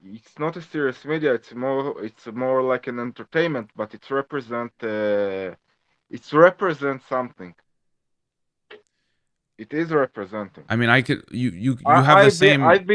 It's not a serious media. It's more like an entertainment, but it represents something. It is representing.
I mean, you have the same.
I've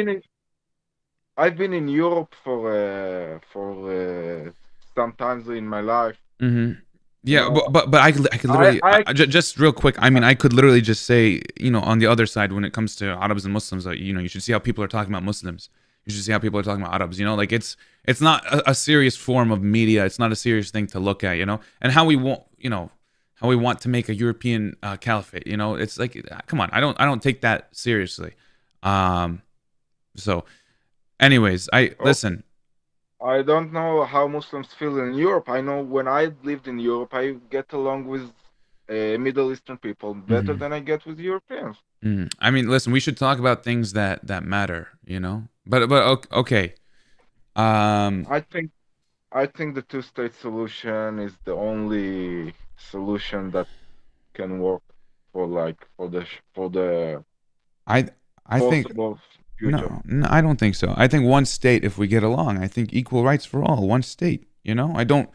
been in Europe for sometimes in my life.
Mm-hmm. Yeah, but I could literally just real quick. I mean, I could literally just say, on the other side, when it comes to Arabs and Muslims, you should see how people are talking about Muslims. You should see how people are talking about Arabs. You know, like it's not a serious form of media. It's not a serious thing to look at. You know, and how we want, you know, how we want to make a European caliphate. You know, it's like, come on, I don't take that seriously. So, anyways, listen.
I don't know how Muslims feel in Europe. I know when I lived in Europe, I get along with Middle Eastern people better than I get with Europeans.
I mean, listen, we should talk about things that matter, you know. But okay.
I think the two-state solution is the only solution that can work for the
I think
possible future.
no, I don't think so. I think one state, if we get along, I think equal rights for all, one state. You know, I don't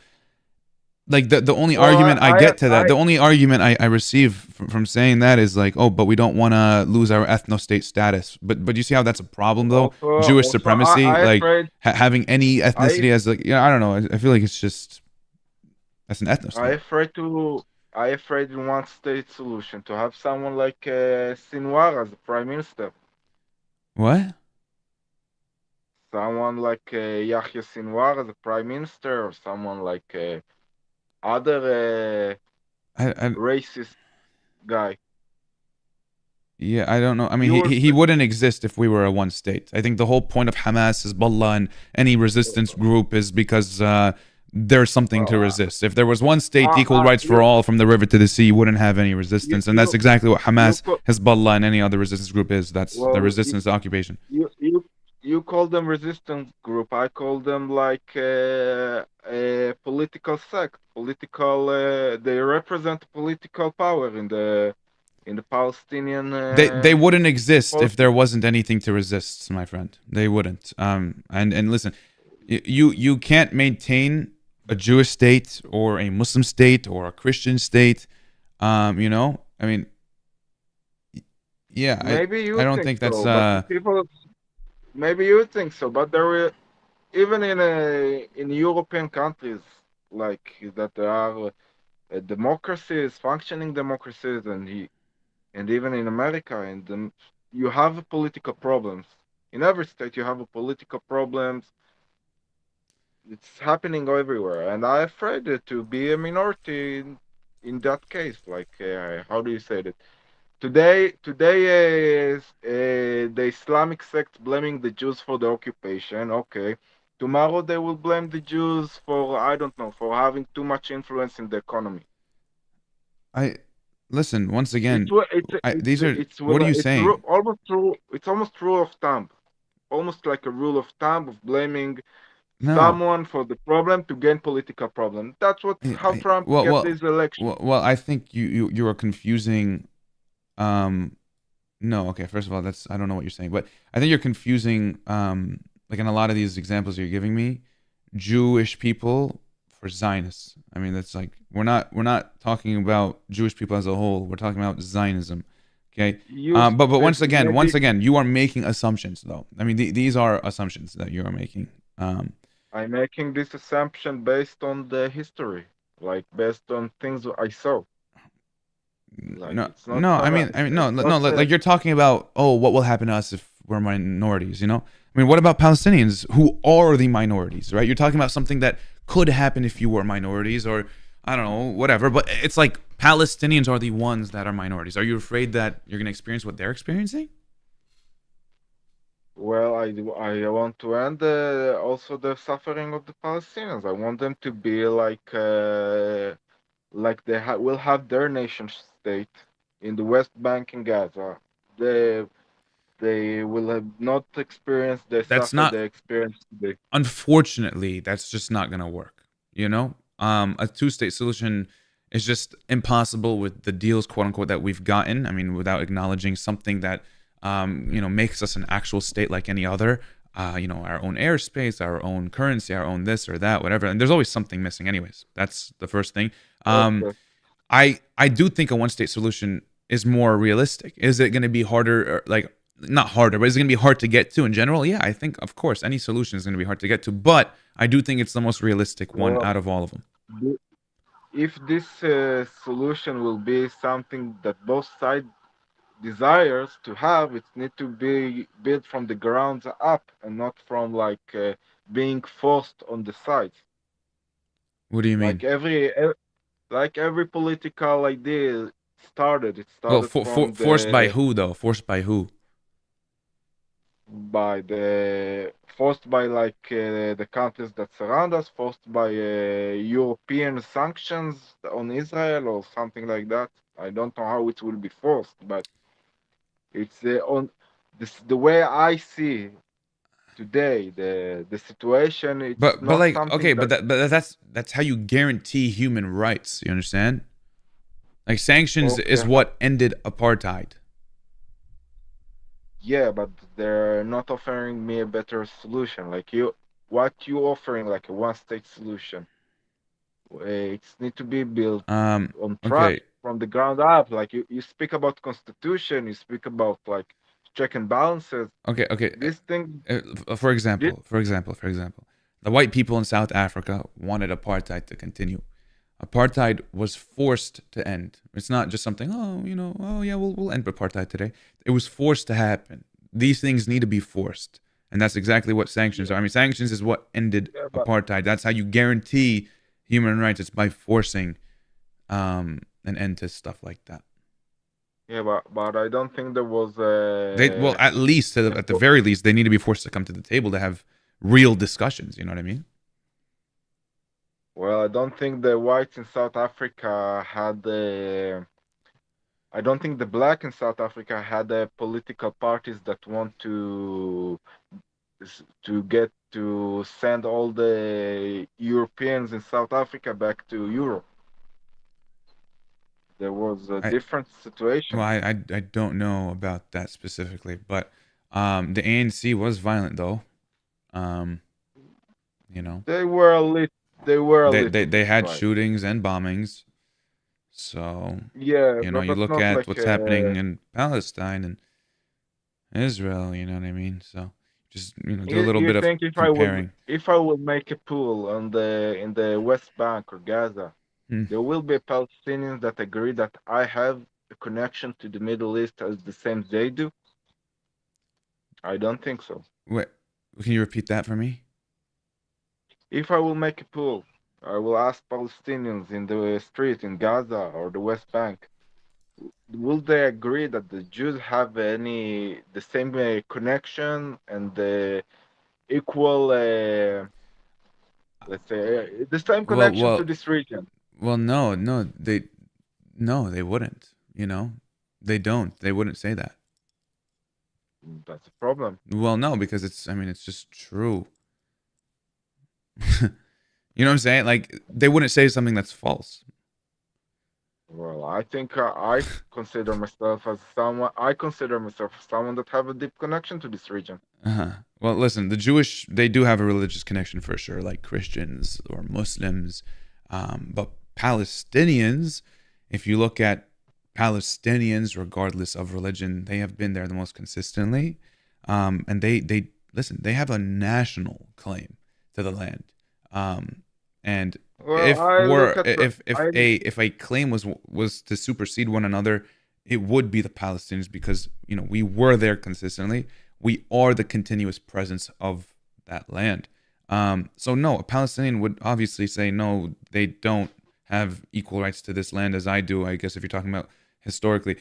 like the only argument I get to that. The only argument I receive from saying that is like, oh, but we don't want to lose our ethnostate status. But you see how that's a problem though? Jewish supremacy, like having any ethnicity as like, I don't know. I feel like it's just that's an ethnostate.
I afraid in one state solution to have someone like Sinwar as the prime minister.
What?
Someone like Yahya Sinwar as a prime minister, or someone like other racist guy.
Yeah, I don't know. I mean, he wouldn't exist if we were a one state. I think the whole point of Hamas, Hezbollah, and any resistance group is because there's something to resist. If there was one state, equal rights for all from the river to the sea, you wouldn't have any resistance. And that's exactly what Hamas, Hezbollah, and any other resistance group is. That's the resistance to occupation.
You call them resistance group. I call them like a political sect. They represent political power in the Palestinian.
They wouldn't exist if there wasn't anything to resist, my friend. They wouldn't. And listen, you can't maintain a Jewish state or a Muslim state or a Christian state. You know, I mean, yeah.
Maybe
I don't think that's
people. Maybe you think so, but there, even in European countries like that, there are democracies, functioning democracies, and even in America, and you have political problems. In every state, you have political problems. It's happening everywhere, and I'm afraid to be a minority in that case. Like, how do you say that? Today, the Islamic sect blaming the Jews for the occupation. Okay, tomorrow they will blame the Jews for, I don't know, for having too much influence in the economy.
Listen once again. What are you saying?
It's almost rule of thumb, almost like a rule of thumb of blaming someone for the problem to gain political problem. That's how Trump gets this election.
Well, I think you are confusing. No, okay. First of all, I don't know what you're saying, but I think you're confusing. Like in a lot of these examples you're giving me, Jewish people for Zionists. I mean, that's like we're not talking about Jewish people as a whole. We're talking about Zionism. Okay. But once again, you are making assumptions, though. I mean, these are assumptions that you are making.
I'm making this assumption based on the history, like based on things I saw. Like,
like you're talking about, what will happen to us if we're minorities, you know? I mean, what about Palestinians who are the minorities, right? You're talking about something that could happen if you were minorities, or I don't know, whatever, but it's like Palestinians are the ones that are minorities. Are you afraid that you're going to experience what they're experiencing?
Well, I want to end also the suffering of the Palestinians. I want them to be like they will have their nation state in the West Bank and Gaza. They will have not experienced the suffer they experienced today.
Unfortunately, that's just not going to work. You know, a two-state solution is just impossible with the deals, quote unquote, that we've gotten. I mean, without acknowledging something that makes us an actual state like any other. Our own airspace, our own currency, our own this or that, whatever. And there's always something missing anyways. That's the first thing. I do think a one-state solution is more realistic. Is it going to be harder, not harder, but is it going to be hard to get to in general? Yeah, I think, of course, any solution is going to be hard to get to. But I do think it's the most realistic one out of all of them.
If this solution will be something that both sides desires to have, it need to be built from the ground up and not from being forced on the sides.
What do you
Like
mean?
every political idea it
Well,
started from
forced by who though? Forced by who?
forced by the countries that surround us, forced by European sanctions on Israel or something like that. I don't know how it will be forced, but it's on the way I see today the situation. It's
But
not
like
something
okay,
that
that's how you guarantee human rights. You understand? Like sanctions is
okay.
what ended apartheid.
Yeah, but they're not offering me a better solution. What you offering like a one-state solution? It need to be built on trust
Okay,
from the ground up. Like you speak about constitution, you speak about like check and balances.
okay.
This thing,
For
this,
example, the white people in South Africa wanted apartheid to continue. Apartheid was forced to end. It's not just something, oh yeah, we'll end apartheid today. It was forced to happen. These things need to be forced. And that's exactly what sanctions are. I mean, sanctions is what ended
yeah,
apartheid. That's how you guarantee human rights. It's by forcing an end to stuff like that.
but I don't think there was
Well, at least at the very least, they need to be forced to come to the table to have real discussions. You know what I mean?
well, I don't think the whites in South Africa had I don't think the black in South Africa had political parties that want to send all the Europeans in South Africa back to Europe. There was a
I
different
well,
situation.
I don't know about that specifically, but the ANC was violent though. Um, you know,
They were a lit. They were a little
they
bit
had
right.
shootings and bombings. So
Yeah,
you
but
look
not
at
like.
what's happening in Palestine and Israel. You know what I mean? So just do a little
You
bit of
think
comparing.
if I will make a pool on in the West Bank or Gaza,
Hmm.
there will be Palestinians that agree that I have a connection to the Middle East as the same they do? I don't think so.
Wait, can you repeat that for me?
If I will make a pool, I will ask Palestinians in the street in Gaza or the West Bank, will they agree that the Jews have the same connection and the equal, let's say, the same
Well,
connection
well,
to this region?
no, they wouldn't. They don't. They wouldn't say that.
That's a problem.
Well, no, because it's just true. You know what I'm saying? Like they wouldn't say something that's false.
Well, I think I consider myself as someone. I consider myself as someone that have a deep connection to this region.
Uh-huh. Well, listen, the Jewish, they do have a religious connection for sure, like Christians or Muslims. But Palestinians, if you look at Palestinians, regardless of religion, they have been there the most consistently. And they listen, they have a national claim to the land. And
Well, I look at
if a claim was to supersede one another, it would be the Palestinians because we were there consistently. We are the continuous presence of that land. So no, a Palestinian would obviously say no, they don't have equal rights to this land as I do. I guess if you're talking about historically,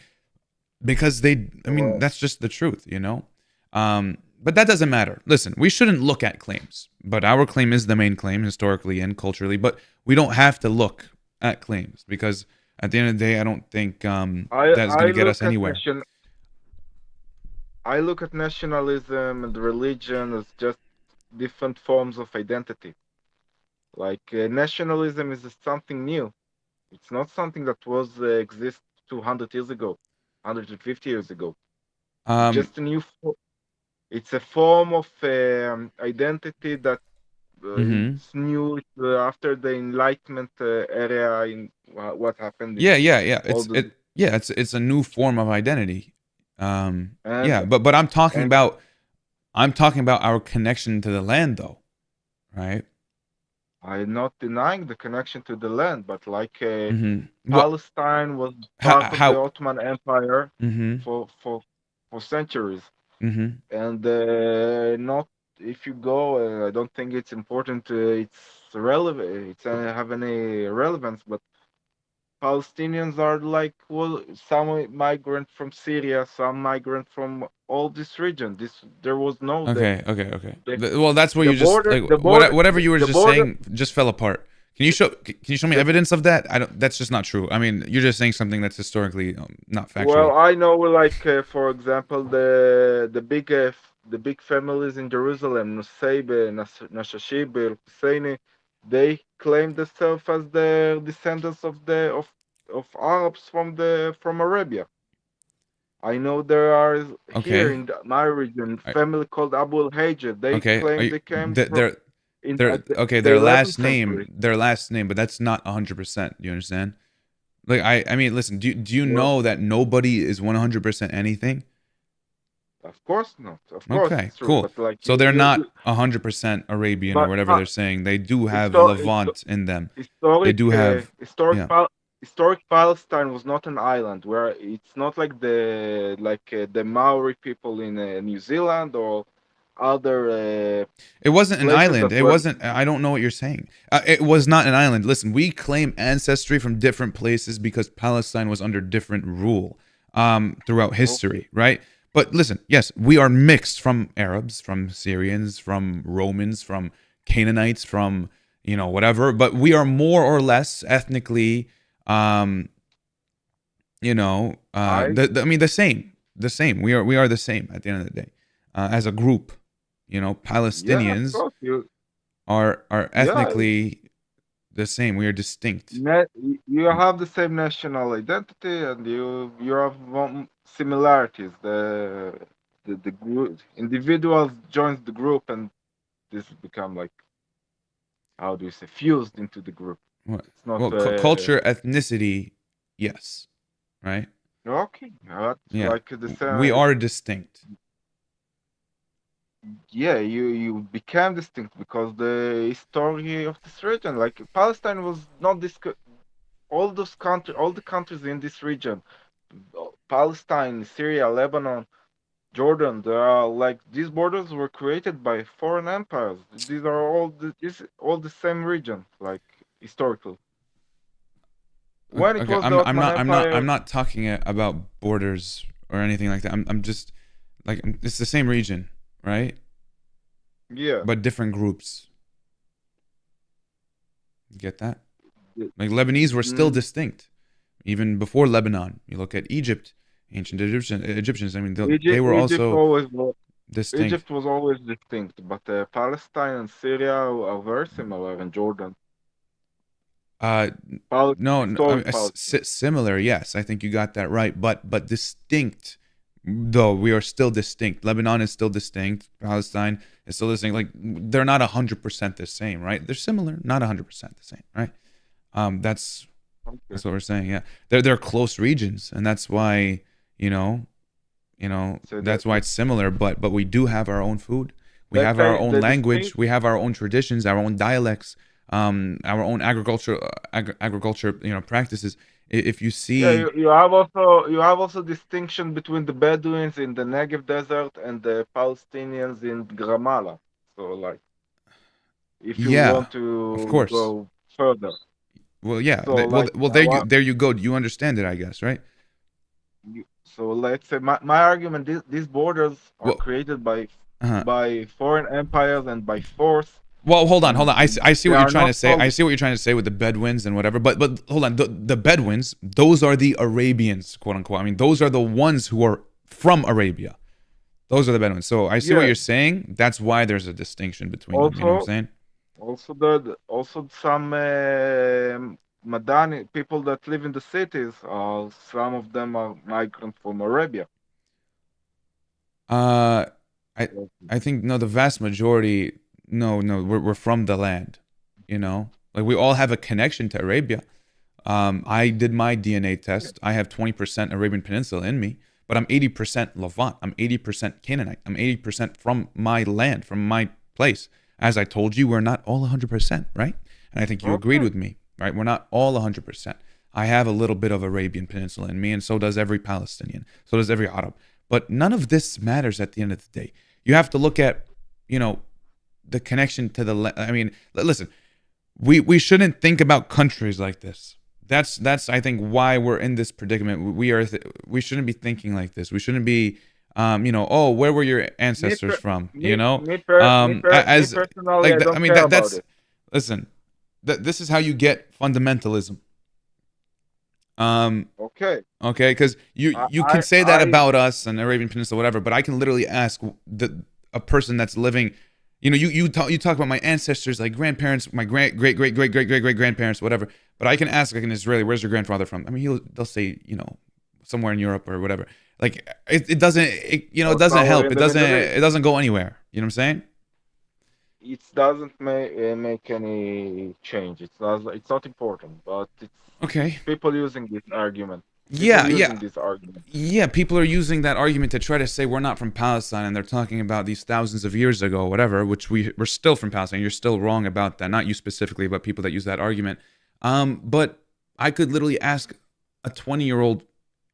because
well,
that's just the truth, But that doesn't matter. Listen, we shouldn't look at claims, but our claim is the main claim historically and culturally. But we don't have to look at claims because at the end of the day, I don't think that's
I
going to get us
look at
anywhere.
I look at nationalism and religion as just different forms of identity. Like nationalism is something new. It's not something that was exist 200 years ago, 150 years ago. It's
Um,
just a new. It's a form of identity that
mhm.
it's new after the Enlightenment era in what happened in
Yeah.
all the
It's a new form of identity.
and
Yeah, but
and
I'm talking about our connection to the land, though, right?
I'm not denying the connection to the land, but like
What?
Palestine was
How?
part of
How?
the Ottoman Empire
Mm-hmm.
for centuries,
Mm-hmm.
and not if you go, I don't think it's important. It's relevant. It's have any relevance, but Palestinians are like, well, some migrant from Syria, some migrant from all this region. There was no
Okay. Okay. Okay.
the,
Well, that's where
the
you just
border
like
the border
whatever you were
the
just
border
saying just fell apart. Can you show me
the,
evidence of that? I don't. That's just not true. I mean, you're just saying something that's historically not
well,
factual.
I know, like for example, the big families in Jerusalem, Nusaybe, Nashashib, Husseini, they claim themselves as the descendants of Arabs from Arabia. I know there are here
Okay.
in my region family called Abu al-Hajj. They
Okay. Are
claim
you,
they came from
they're
in
they're
at
okay.
the 11th century.
Their last name, but that's not 100%. You understand? Like I mean, listen. Do you
Well,
know that nobody is 100% anything?
of course not. Of course
Okay,
it's true,
cool.
but like
So they're not 100% Arabian or
but
whatever they're saying. They do have
histo- histo-
Levant in them. They
historic
do have, yeah.
historic Palestine was not an island where it's not like the Maori people in New Zealand or other
It wasn't an
places
island.
that
It
were.
wasn't. I don't know what you're saying. It was not an island. Listen, we claim ancestry from different places because Palestine was under different rule throughout
Okay.
history, right? But listen, yes, we are mixed from Arabs, from Syrians, from Romans, from Canaanites, from whatever. But we are more or less ethnically, um,
I
I mean the same. The same. We are the same at the end of the day, as a group.
Yeah, of
Palestinians
course you.
are
Yeah,
ethnically the same. We are distinct.
you have the same national identity, and you have similarities. The group individuals joins the group, and this become like, how do you say, fused into the group.
What?
It's not
Well, culture, ethnicity, yes, right?
okay. That's
Yeah,
like the
we
same.
are distinct.
Yeah, you became distinct because the history of this region, like Palestine, was not this. All the countries in this region, Palestine, Syria, Lebanon, Jordan, they are like these borders were created by foreign empires. These are all the same region, like historically.
Okay,
When it
okay.
was the
I'm
Ottoman
not. I'm not.
Empire,
I'm not talking about borders or anything like that. I'm just like it's the same region, right?
yeah,
But different groups. You get that?
the-
Like Lebanese were still
mm,
distinct, even before Lebanon. You look at Egypt, ancient Egyptians. I mean, they
Egypt,
were also distinct.
Egypt was always distinct, but Palestine and Syria are very similar, and Jordan,
Uh, no, I mean,
historic Palestine.
similar. Yes, I think you got that right. But distinct, though we are still distinct. Lebanon is still distinct. Palestine is still distinct. Like they're not 100% the same, right? They're similar, not 100% the same, right? That's
Okay.
that's what we're saying. Yeah, they're close regions, and that's why you know
So
that's why it's similar. But we do have our own food. We
let's
have our
say
own
the
language.
distinct.
We have our own traditions, our own dialects, our own agriculture practices. If you
Yeah,
see,
you have also distinction between the Bedouins in the Negev desert and the Palestinians in Ramallah. So like if you
yeah,
want
of
to
course.
go further.
Well, yeah.
So like
There you go. You understand it, I guess, right?
so let's say my argument, these borders are
Well,
created
uh-huh.
by foreign empires and by force,
Well, hold on, hold
and
on. I see
they
what you're
are
trying to
not
say.
called.
I see what you're trying to say with the Bedouins and whatever. But hold on. The Bedouins, those are the Arabians, quote unquote. I mean, those are the ones who are from Arabia. Those are the Bedouins. So I see what
Yeah.
you're saying. That's why there's a distinction between them. You know what I'm
Also,
saying?
also some Madani people that live in the cities, some of them are migrants from Arabia.
Uh, I think no. The vast majority, no. We're from the land. Like we all have a connection to Arabia. I did my DNA test. I have 20% Arabian Peninsula in me, but I'm 80% Levant. I'm 80% Canaanite. I'm 80% from my land, from my place. As I told you, we're not all 100%, right? And I think you agreed with me, right? We're not all 100%. I have a little bit of Arabian Peninsula in me, and so does every Palestinian. So does every Arab. But none of this matters at the end of the day. You have to look at, the connection to listen, we shouldn't think about countries like this. That's I think why we're in this predicament. We shouldn't be thinking like this. We shouldn't be where were your ancestors from?
Me personally, I don't care about it.
Listen, this is how you get fundamentalism.
Okay,
because you can say that about us and Arabian Peninsula, whatever, but I can literally ask a person that's living, you talk about my ancestors, like grandparents, my great great great great great great great grandparents, whatever. But I can ask like an Israeli, where's your grandfather from? I mean, they'll say somewhere in Europe or whatever. Like it doesn't help. It doesn't go anywhere. You know what I'm saying?
It doesn't make any change. It's not important, but it's
okay.
People using this argument.
Yeah, people are using that argument to try to say we're not from Palestine, and they're talking about these thousands of years ago, whatever, which we're still from Palestine. You're still wrong about that. Not you specifically, but people that use that argument. But I could literally ask a 20-year-old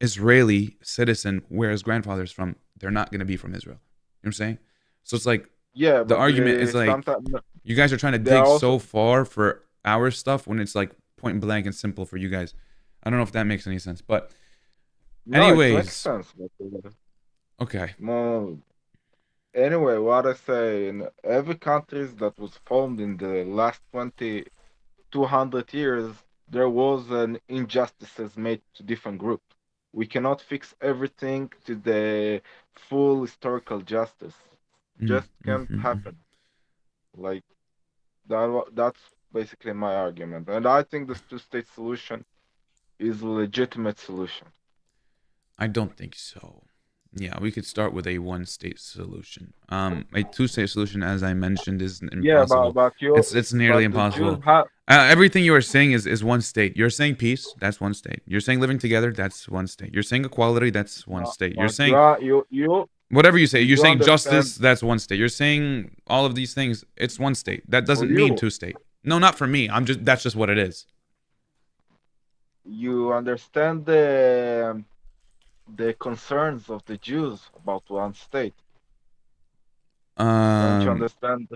Israeli citizen where his grandfather's from. They're not going to be from Israel. You know what I'm saying? So it's like, the argument is like, you guys are trying to dig so far for our stuff when it's like point blank and simple for you guys. I don't know if that makes any sense, but anyways.
It makes sense.
Okay.
Well, anyway, what I say, in every country that was formed in the last 200 years, there was an injustices made to different groups. We cannot fix everything to the full historical justice. Just can't happen. Like that's basically my argument, and I think the two-state solution is a legitimate solution.
I don't think so. Yeah, we could start with a one-state solution. A two-state solution, as I mentioned, is impossible.
But
it's nearly impossible. Everything you are saying is one state. You're saying peace, that's one state. You're saying living together, that's one state. You're saying equality, that's one state. You're saying whatever you say. You're saying justice, that's one state. You're saying all of these things, it's one state. That doesn't mean two-state. No, not for me. That's just what it is.
You understand the concerns of the Jews about one state. Don't you understand?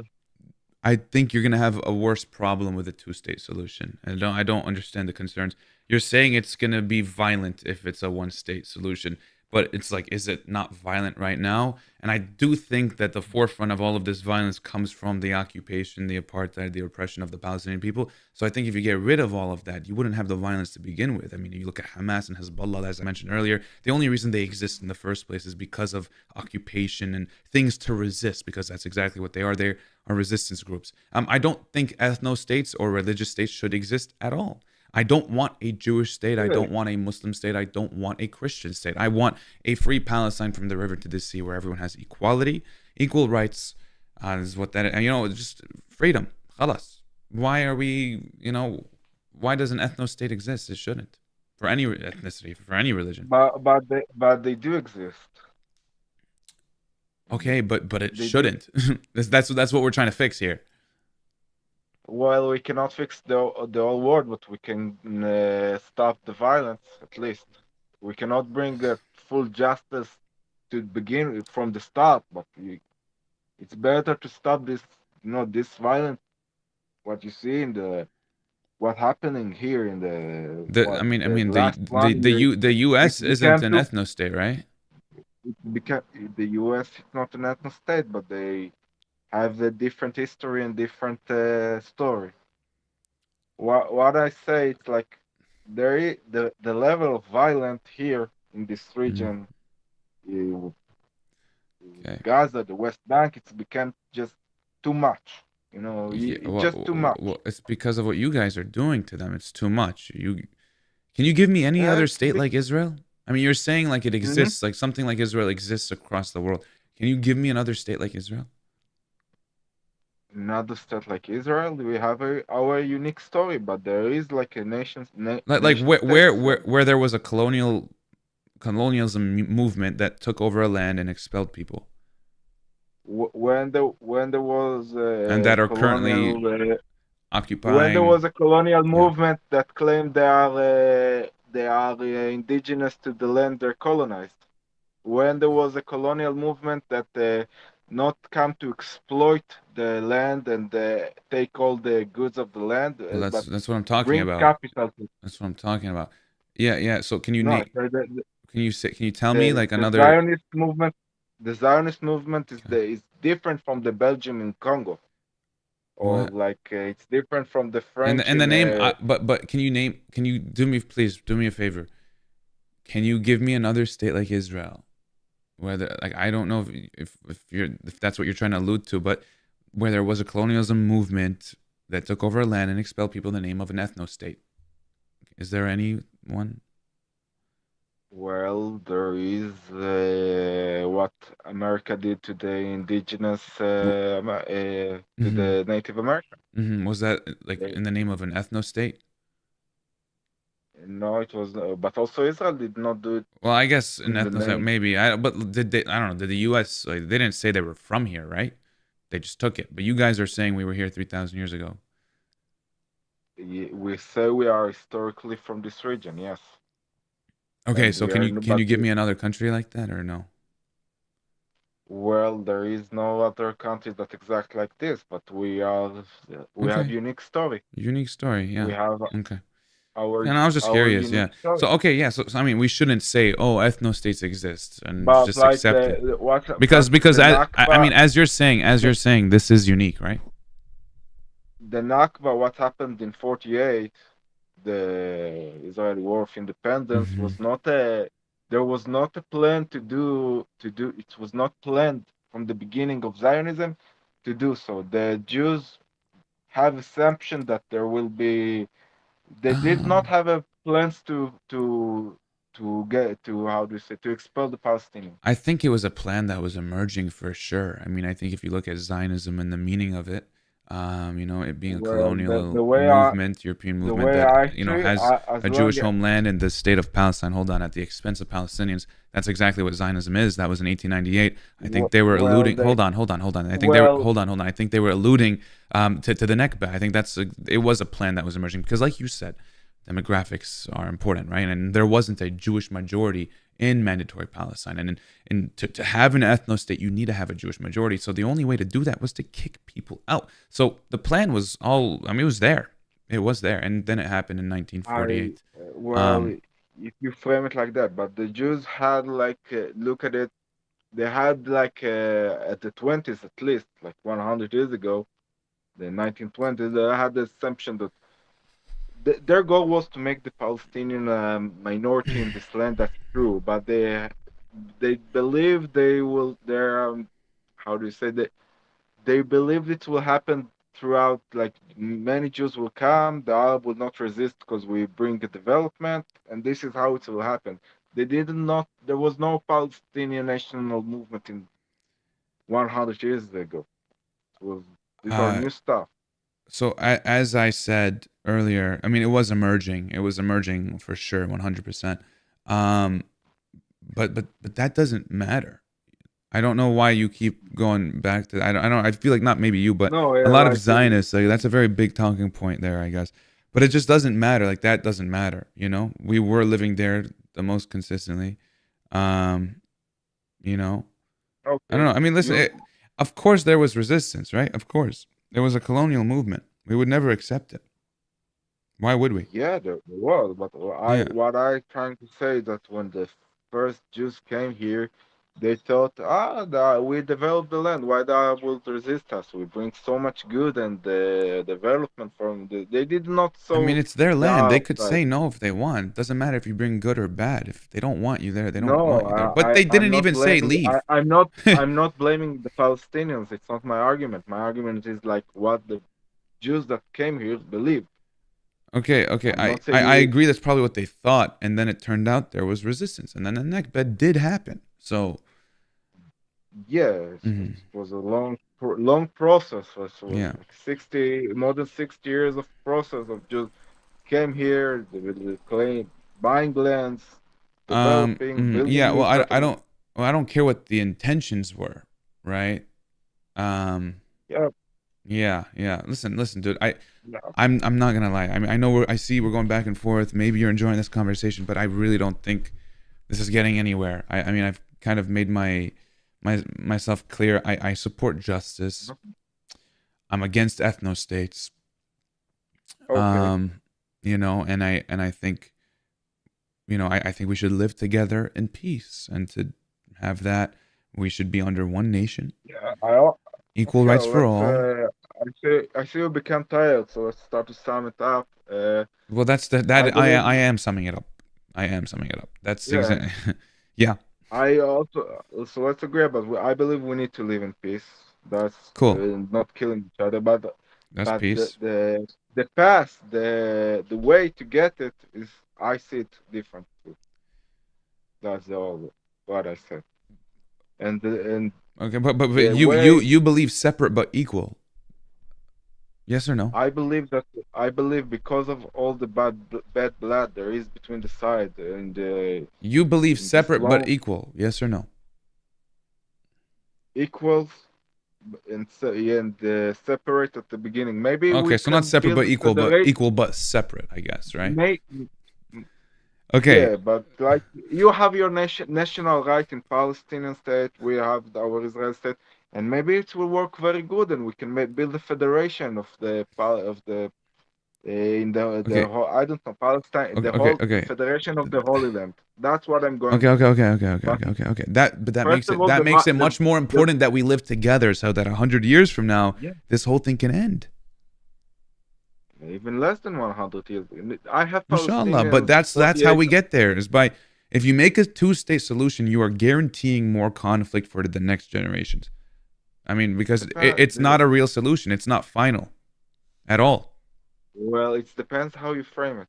I think you're gonna have a worse problem with a two-state solution. I don't understand the concerns. You're saying it's gonna be violent if it's a one-state solution, but it's like, is it not violent right now? And I do think that the forefront of all of this violence comes from the occupation, the apartheid, the oppression of the Palestinian people. So I think if you get rid of all of that, you wouldn't have the violence to begin with. I mean, you look at Hamas and Hezbollah, as I mentioned earlier, the only reason they exist in the first place is because of occupation and things to resist, because that's exactly what they are. They are resistance groups. I don't think ethnostates or religious states should exist at all. I don't want a Jewish state. I don't want a Muslim state. I don't want a Christian state. I want a free Palestine from the river to the sea, where everyone has equality, equal rights. Is what that is. Just freedom. Khalas. Why are we? Why does an ethno-state exist? It shouldn't. For any ethnicity, for any religion.
But they do exist.
Okay, but it shouldn't. That's what we're trying to fix here.
Well, we cannot fix the whole world, but we can stop the violence, at least. We cannot bring full justice to begin from the start, but it's better to stop this, this violence. What you see in what happening here in
the U.S. isn't an ethno-state, right?
The U.S. is not an ethno-state, but they have a different history and different story. What I say, it's like the level of violence here in this region, Gaza, the West Bank, it's become just too much. Just too much.
Well, it's because of what you guys are doing to them. It's too much. Can you give me any other state like Israel? I mean, you're saying like it exists, like something like Israel exists across the world. Can you give me another state like Israel?
Another state like Israel, we have our unique story, but there is like a nation.
Where there was a colonialism movement that took over a land and expelled people.
When there was
and that are currently
when there
occupying.
was a colonial movement that claimed they are indigenous to the land they're colonized. When there was a colonial movement that not come to exploit the land and take all the goods of the land,
Well,
but
that's what I'm talking
bring
about.
capital to.
That's what I'm talking about. Yeah. So can you
No,
name?
so
Can you tell me like
the
another?
Zionist movement, is
Okay.
is different from the Belgium in Congo, or
What?
like it's different from the
And
French
and the
in.
name, but can you name? Can you please do me a favor? Can you give me another state like Israel? Whether like I don't know if that's what you're trying to allude to, but where there was a colonialism movement that took over a land and expelled people in the name of an ethnostate. Is there any one?
Well, there is what America did to the indigenous, to the Native American.
Mm-hmm. Was that like
They,
in the name of an ethnostate?
no, it was, but also Israel did not do it
Well, I guess an
in the
ethnostate
name.
maybe. But did they? I don't know. Did the U.S. like they didn't say they were from here, right? They just took it. But you guys are saying we were here 3,000 years ago.
We say we are historically from this region, yes,
Okay,
and
so
we are,
can you
but
give me another country like that or no?
well, there is no other country that exact like this, but we have
Okay,
unique story.
unique story. Yeah.
We have
Okay.
our
And I was just
our
curious. Yeah.
unique story.
So okay, yeah. So I mean, we shouldn't say, "Oh, ethnostates exist," and
But
just
like
accept it
but
because
the
I mean,
Nakba,
as you're saying, this is unique, right?
the Nakba, what happened in 48, the Israeli War of Independence,
Mm-hmm.
there was not a plan to do it was not planned from the beginning of Zionism to do so. The Jews have assumption that there will be they did not
Oh.
have a plans to get to how do you say to expel the Palestinians.
I think it was a plan that was emerging for sure. I mean, I think if you look at Zionism and the meaning of it, it being a
Well,
colonial movement, European
the
movement
way
that,
I see it,
has
as
a
long
Jewish homeland and the state of Palestine, hold on, at the expense of Palestinians. That's exactly what Zionism is. That was in 1898. I think they were
well
alluding,
they
hold on. I think they were,
well
hold on. I think they were alluding to the Nakba. I think it was a plan that was emerging because like you said, demographics are important, right? And there wasn't a Jewish majority in mandatory Palestine. And to have an ethno-state, you need to have a Jewish majority. So the only way to do that was to kick people out. So the plan was it was there. It was there. And then it happened in
I
1948.
well,
Um,
if you frame it like that, but the Jews had like look at it, they had like at the 20s at least, like 100 years ago, the 1920s, they had the assumption that their goal was to make the Palestinian minority in this land. That's true, but they believe they will. They're how do you say that? They believe it will happen throughout. Like many Jews will come, the Arab will not resist because we bring a development, and this is how it will happen. They did not. There was no Palestinian national movement in 100 years ago. It was these are
uh,
new stuff.
so as I said earlier, I mean, it was emerging. It was emerging for sure, 100%. Um, but that doesn't matter. I don't know why you keep going back to. I feel like not maybe you, but
No,
a lot of
like
Zionists. Like that's a very big talking point there, I guess. But it just doesn't matter. Like that doesn't matter. We were living there the most consistently. Um, you know, I don't
okay,
know. I mean, listen.
you
Of course, there was resistance, right? Of course, there was a colonial movement. We would never accept it. Why would we?
Yeah, there was, but
Yeah.
what I trying to say that when the first Jews came here, they thought, we developed the land. Why the Arab will resist us? We bring so much good and development from they did not
I mean,
saw
it's their
the
land. They
Arab
could
side.
say no if they want. Doesn't matter if you bring good or bad. If they don't want you there, they don't
No,
want you there. But they
I'm
didn't
not
even say
blaming.
leave.
I'm not blaming the Palestinians. It's not my argument. My argument is like what the Jews that came here believe.
Okay.
I'm
I,
not
I,
saying
I agree that's probably what they thought. And then it turned out there was resistance. And then the Nakba did happen. So,
yes,
mhm,
it was a long process. It was
yeah.
like 60, more than 60 years of process of just came here, they claim buying lands, developing,
Yeah.
building
Well,
new settlements.
I don't care what the intentions were, right? Um,
Yeah,
Yeah, yeah. Listen, dude.
Yeah.
I'm not gonna lie. I mean, I know I see we're going back and forth. Maybe you're enjoying this conversation, but I really don't think this is getting anywhere. I mean, I've kind of made myself clear. I support justice. I'm against ethnostates.
Okay.
You know, and I think, you know, I think we should live together in peace, and to have that, we should be under one nation,
Yeah.
equal
Okay.
rights for
Let's.
all.
I see you become tired, so let's start to sum it up.
Well, that's
I believe.
I am summing it up. I am summing it up. That's
Yeah.
exactly. Yeah.
I also. So let's agree about. I believe we need to live in peace. That's
Cool.
not killing each other, but
That's
but
peace.
the path, the way to get it is, I see it different too. That's all what I said. And
Okay, but
the way
you believe separate but equal. Yes or no?
I believe because of all the bad blood there is between the side and
You believe
in this
separate but
long
equal. Yes or no?
equals and separate at the beginning. Maybe we
Okay, so not
can
separate
build
but
a
equal but separate, I guess, right?
May,
Okay.
yeah, but like you have your national right in Palestinian state, we have our Israel state, and maybe it will work very good, and we can build a federation of the in
Okay.
whole, I don't know, Palestine,
Okay,
the
okay,
whole
okay.
federation of the Holy Land. That's what I'm going
Okay,
to do. But
okay. That
first of all,
makes it
the
much more important that we live together, so that 100 years from now,
yeah,
this whole thing can end.
even less than 100 years. I have
Inshallah. But
Palestinians
that's how
48.
we get there, is by, if you make a two-state solution, you are guaranteeing more conflict for the next generations. I mean, because it's not a real solution. It's not final at all.
Well, it depends how you frame it.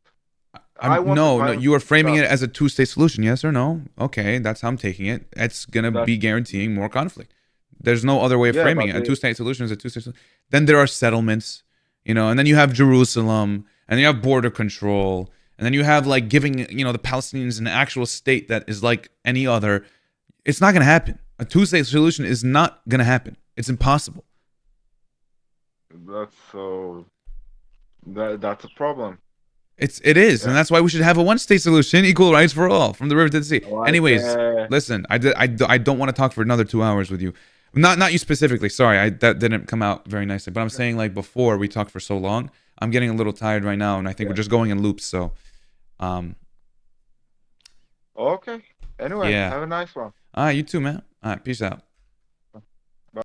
I want
No,
violence
you are
to
framing
stop.
it as a two-state solution. Yes or no? Okay, that's how I'm taking it. It's gonna
That
be guaranteeing more conflict. There's no other way of
yeah,
framing
but
it. A two-state solution is a two-state solution. Then there are settlements, you know, and then you have Jerusalem, and then you have border control, and then you have like giving, you know, the Palestinians an actual state that is like any other. It's not gonna happen. A two-state solution is not gonna happen. It's impossible.
that's so that's a problem.
It is,
Yeah.
and that's why we should have a one-state solution, equal rights for all, from the river to the sea.
Like
Anyways, listen, I don't want to talk for another 2 hours with you. Not you specifically. Sorry, that didn't come out very nicely. But I'm saying, like, before we talked for so long, I'm getting a little tired right now, and I think
yeah.
we're just going in loops. So,
Okay. Anyway,
yeah.
have a nice one.
You too, man. All right, peace out.
Bye.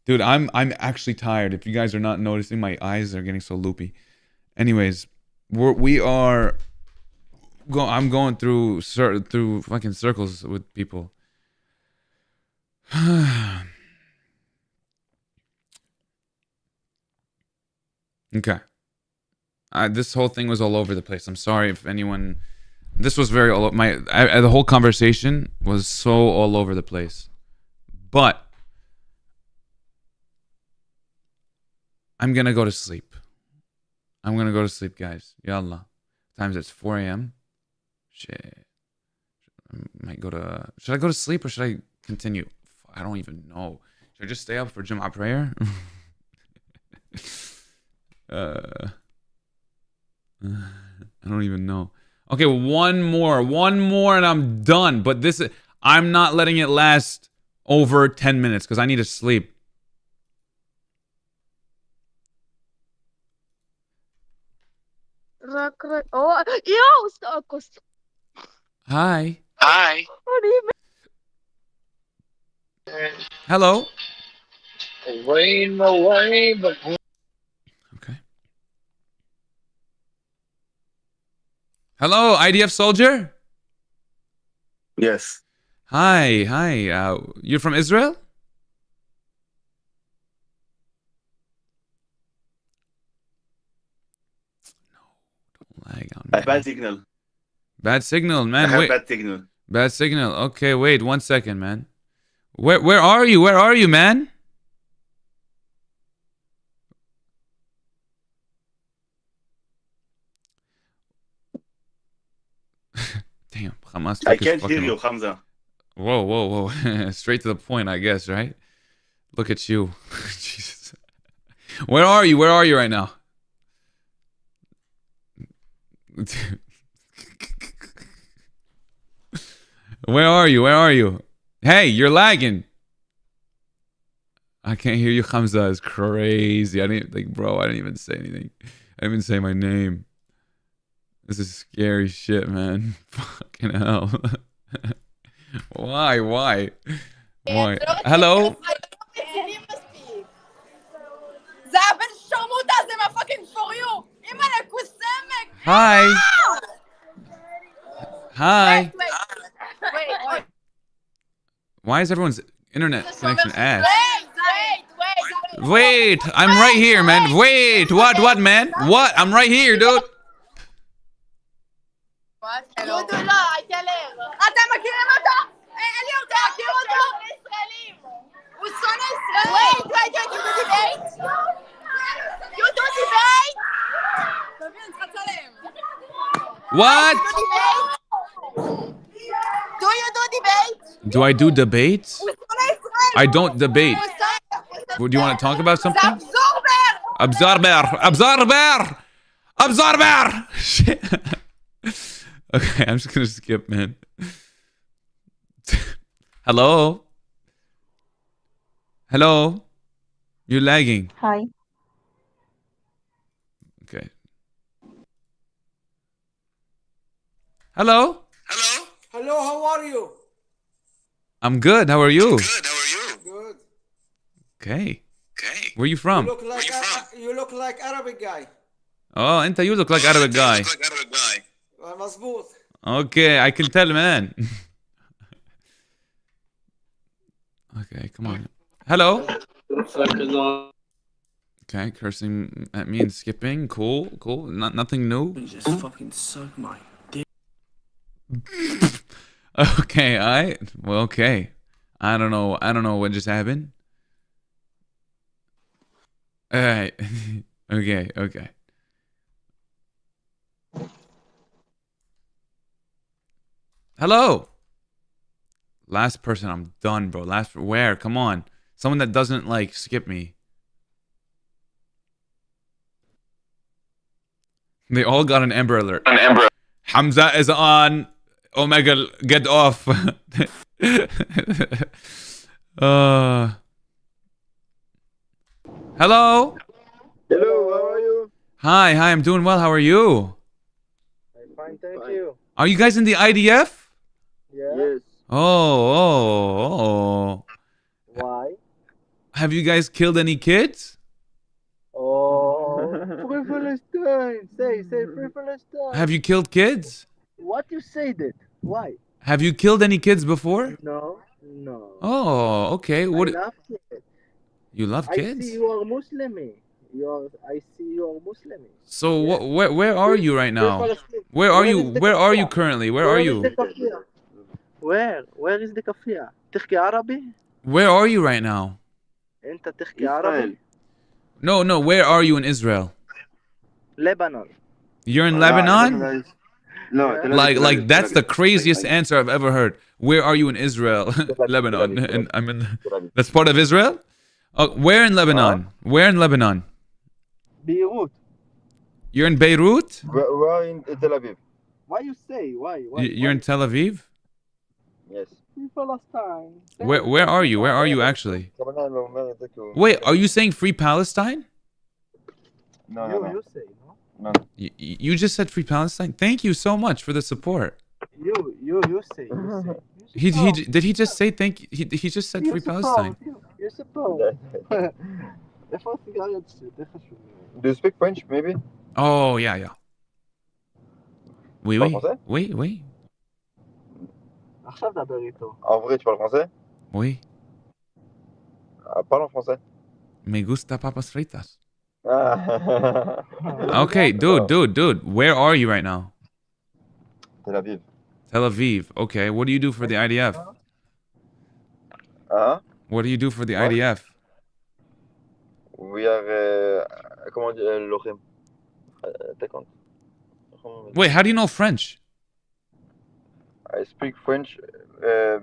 Dude, I'm actually tired. If you guys are not noticing, my eyes are getting so loopy. Anyways, I'm going through fucking circles with people. Okay. This whole thing was all over the place. I'm sorry if anyone. This was very the whole conversation was so all over the place. But I'm gonna go to sleep. I'm gonna go to sleep, guys. Yallah. Times it's 4 a.m. Shit. I might go to. Should I go to sleep or should I continue? I don't even know. Should I just stay up for Jumu'ah prayer? I don't even know. Okay, one more, and I'm done. But I'm not letting it last over 10 minutes because I need to sleep.
Oh, yo,
Hi.
what do you
Hello. Okay. Hello, IDF soldier?
Yes.
Hi. You're from Israel? No, don't lag on me.
Bad signal.
Bad signal, man.
I have
Wait.
bad signal.
Bad signal. Okay, wait 1 second, man. Where are you? Where are you, man? Damn, Hamas.
I can't hear you, Hamza.
Whoa. Straight to the point, I guess, right? Look at you. Jesus. Where are you? Where are you right now? Where are you? Where are you? Hey, you're lagging. I can't hear you. Hamza is crazy. I didn't like, bro. I didn't even say anything. I didn't even say my name. This is scary shit, man. Fucking hell. Why? Why? Why? Hello? Hi. Hi.
Wait.
Why is everyone's internet connection ass? Wait, I'm right here, man. Wait, what, man? What? I'm right here, dude. What?
Do you do debate?
Do I do debates? I don't debate. Do you want to talk about something? Absorber! Shit. Okay, I'm just gonna skip, man. Hello? Hello? You're lagging.
Hi.
Okay. Hello?
Hello, how are you?
I'm good. How are you?
Good.
Okay. Where you from?
You look like Arabic guy.
Oh, you look like Arabic guy.
مظبوط.
Okay, I can tell, man. Okay, come on. Hello? Okay, cursing at me and skipping. Cool. Nothing new.
Just fucking suck my dick.
Okay, okay. I don't know what just happened. Alright. Okay. Hello. Last person, I'm done, bro. Where? Come on. Someone that doesn't like skip me. They all got an Amber Alert. Hamza is on. Omega, get off. Hello?
Hello, how are you?
Hi, I'm doing well. How are you?
I'm fine, thank you.
Are you guys in the IDF?
Yeah. Yes.
Oh.
Why?
Have you guys killed any kids?
Oh, free Palestine. Say free Palestine.
Have you killed kids?
What you say that? Why?
Have you killed any kids before?
No.
Oh, okay. What?
I love kids.
You love kids?
I see you are Muslim. I see you are Muslim.
So where are you right now? Where are you? Where are you currently? Where are you?
Where is the kafia? تحكي عربي؟
Where are you right now?
أنت تحكي عربي؟
No. Where are you in Israel?
Lebanon.
You're in Lebanon?
No.
Like that's the craziest answer I've ever heard. Where are you in Israel? Lebanon. And I'm in. That's part of Israel? Where in Lebanon? Where in Lebanon?
Beirut.
You're in Beirut?
We're in Tel Aviv. Why you say? Why?
You're in Tel Aviv?
Yes. Palestine.
Where are you? Where are you actually? Wait, are you saying free Palestine?
No. You say no.
You just said free Palestine. Thank you so much for the support.
You say.
Did he just say thank you? He just said free Palestine.
You're supposed. Do you speak French, maybe?
Oh yeah. Oui.
עכשיו דבר איתו. En vrai, tu parles français?
Oui.
Parle en français.
Me gusta papas fritas.
Ah.
Okay, dude. Where are you right now?
Tel Aviv.
Tel Aviv. Okay. What do you do for the IDF? What do you do for the IDF?
We are, comment on dit, lochem.
Wait, how do you know French?
I speak French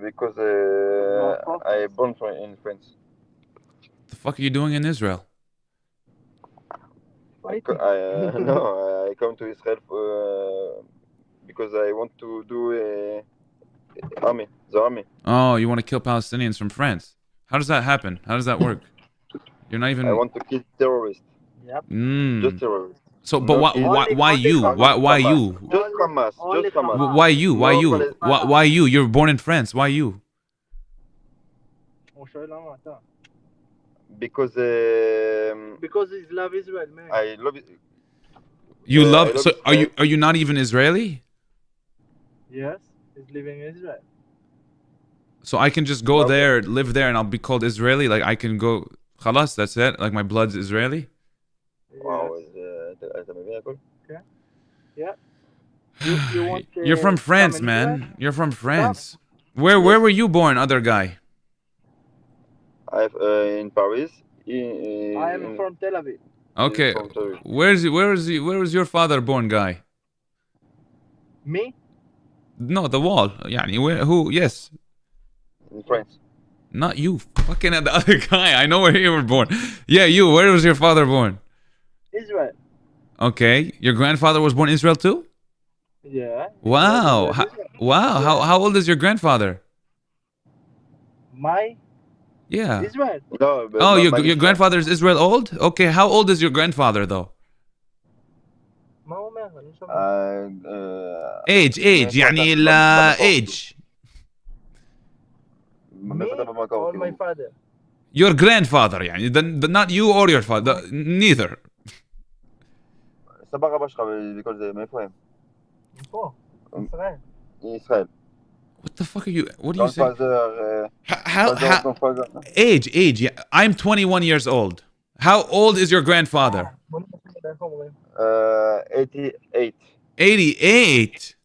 because I born in France.
The fuck are you doing in Israel?
No, I come to Israel because I want to do the army.
Oh, you want to kill Palestinians from France? How does that happen? How does that work? You're not even.
I want to kill terrorists.
Yep.
Just terrorists.
So, but
No
why you? Why you?
Just Hamas. Just Hamas.
Why you? Why
No
you?
Palestine.
Why you? You're born in France. Why you?
Because
Because he love Israel, man.
I love it.
You
I
love.
love
So
Israel.
are you not even Israeli?
Yes, he's living in Israel.
So I can just go there, live there, and I'll be called Israeli. Like I can go. Khalas, that's it. Like my blood's Israeli.
Wow, אתה מבין הכל?
Yeah. You want,
You're from France,
come in Israel?
man. You're from France. Where were you born, other guy?
In Paris.
I am from Tel Aviv.
Okay.
From Tel Aviv.
Where was your father born, guy?
Me?
No, the wall. يعني who? Yes.
In France.
Not you. Fucking the other guy. I know where you were born. Yeah, you. Where was your father born?
Israel.
Okay. Your grandfather was born in Israel too?
Yeah.
Wow.
Israel.
Wow. How old is your grandfather?
My
Yeah.
Israel.
No, but
Oh,
my
your grandfather is Israel old? Okay. How old is your grandfather though?
מה הוא אומר? אני שומע.
Age. يعني age.
Me or my father?
Your grandfather يعني. Not you or your father. Neither.
סבא רבא שלך וכל זה, מאיפה הם?
מפה. ישראל.
מישראל.
What the fuck are you? What are you saying?
Grandfather,
How
grandfather.
age? Yeah. I'm 21 years old. How old is your grandfather?
88.
88.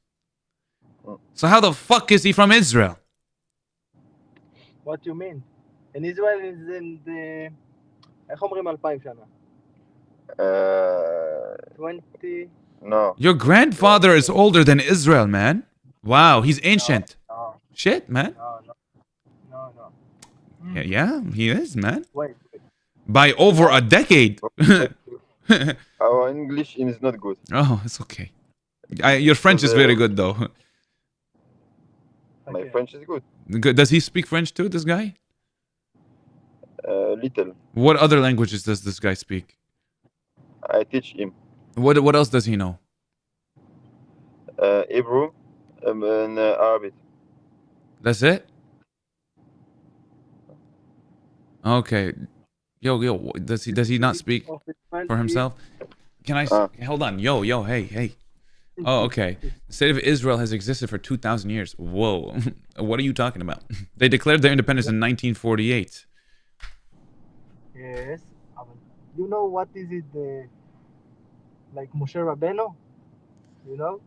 So how the fuck is he from Israel?
What you mean? In Israel is in the... איך אומרים 2000 שנה? 20...
No.
Your grandfather is older than Israel, man. Wow, he's ancient.
No,
Shit, man.
no.
Yeah, he is, man.
Wait.
By over a decade.
Our English is not good.
Oh, it's okay. Your French is very good, though.
My French is good.
Good. Does he speak French too, this guy?
Little.
What other languages does this guy speak?
I teach him.
What else does he know?
Hebrew and Arabic.
That's it? Okay. Yo, does he not speak for himself? Can I hold on? Yo, hey. Oh, okay. The state of Israel has existed for 2,000 years. Whoa. What are you talking about? They declared their independence in 1948.
Yes. You know what is it? Like Moshe Rabbeinu? You know?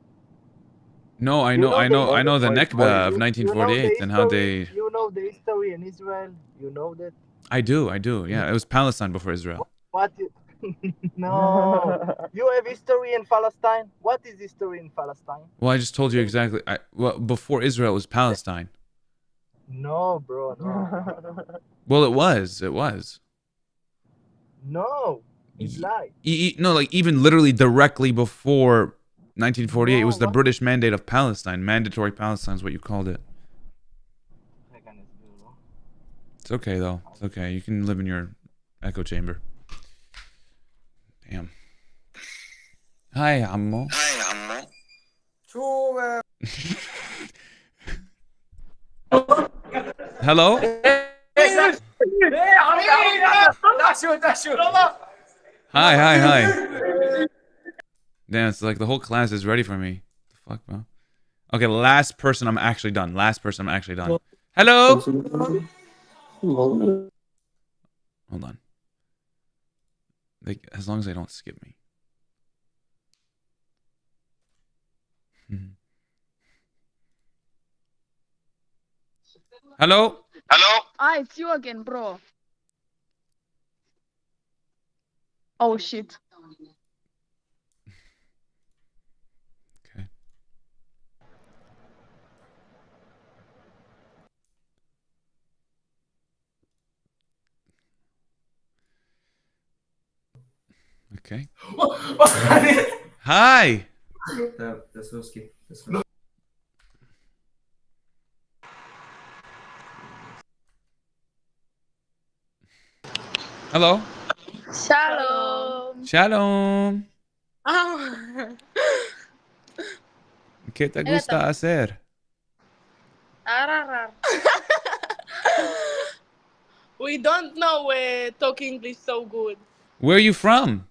No, I know the Nakba of 1948 and how they...
You know the history in Israel? You know that?
I do. Yeah, it was Palestine before Israel.
What? No. You have history in Palestine? What is history in Palestine?
Well, I just told you exactly. Well, before Israel was Palestine.
No, bro, no.
Well, it was.
No. It's lie.
No, like even literally directly before 1948, it was the British Mandate of Palestine. Mandatory Palestine is what you called it. It's okay, though. It's okay. You can live in your echo chamber. Damn. Hi, Ammo. Hello? Hi. Damn, it's like the whole class is ready for me. The fuck, bro? Okay, last person I'm actually done. Hello? Hold on. As long as they don't skip me. Hello?
Ah, it's you again, bro. Oh shit.
Okay. Okay. Hi. Hello.
Shalom.
Shalom.
Ah.
¿Qué te gusta hacer?
Ararar.
We don't know talk English so good.
Where are you from?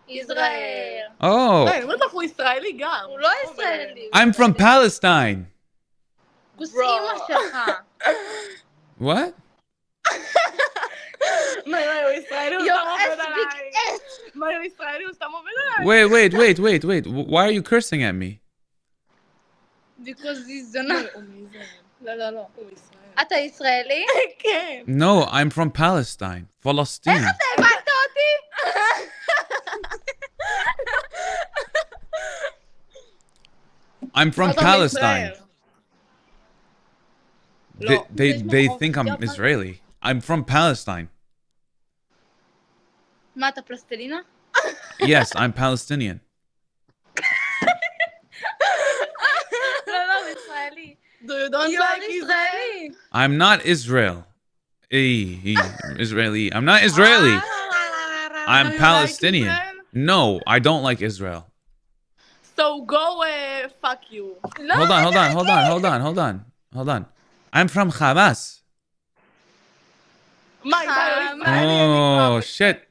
ישראל.
Oh,
בטח הוא ישראלי גם.
הוא לא ישראלי.
I'm from Palestine.
כוס אימא שלך.
What?
מה, הוא ישראלי, הוא
Your
סתם עובד
ass
עליי.
big ass.
מה, הוא ישראלי, הוא סתם עובד עליי.
Wait. Why are you cursing at me?
Because he's זונה.
לא. הוא ישראלי.
אתה ישראלי?
כן.
No, I'm from Palestine. Palestine.
איך אתה הבנת אותי?
I'm from
אתה
Palestine.
מישראל.
They think I'm Israeli. I'm from Palestine.
מה, אתה פלסטלינה?
Yes, I'm Palestinian.
לא, ישראלי.
Do you don't like
ישראלי.
I'm not Israel. Israeli. I'm not Israeli. I'm
you like
Palestinian.
Israel?
No, I don't like Israel.
So go fuck you.
Hold on. I'm from Hamas.
מה,
Oh, shit.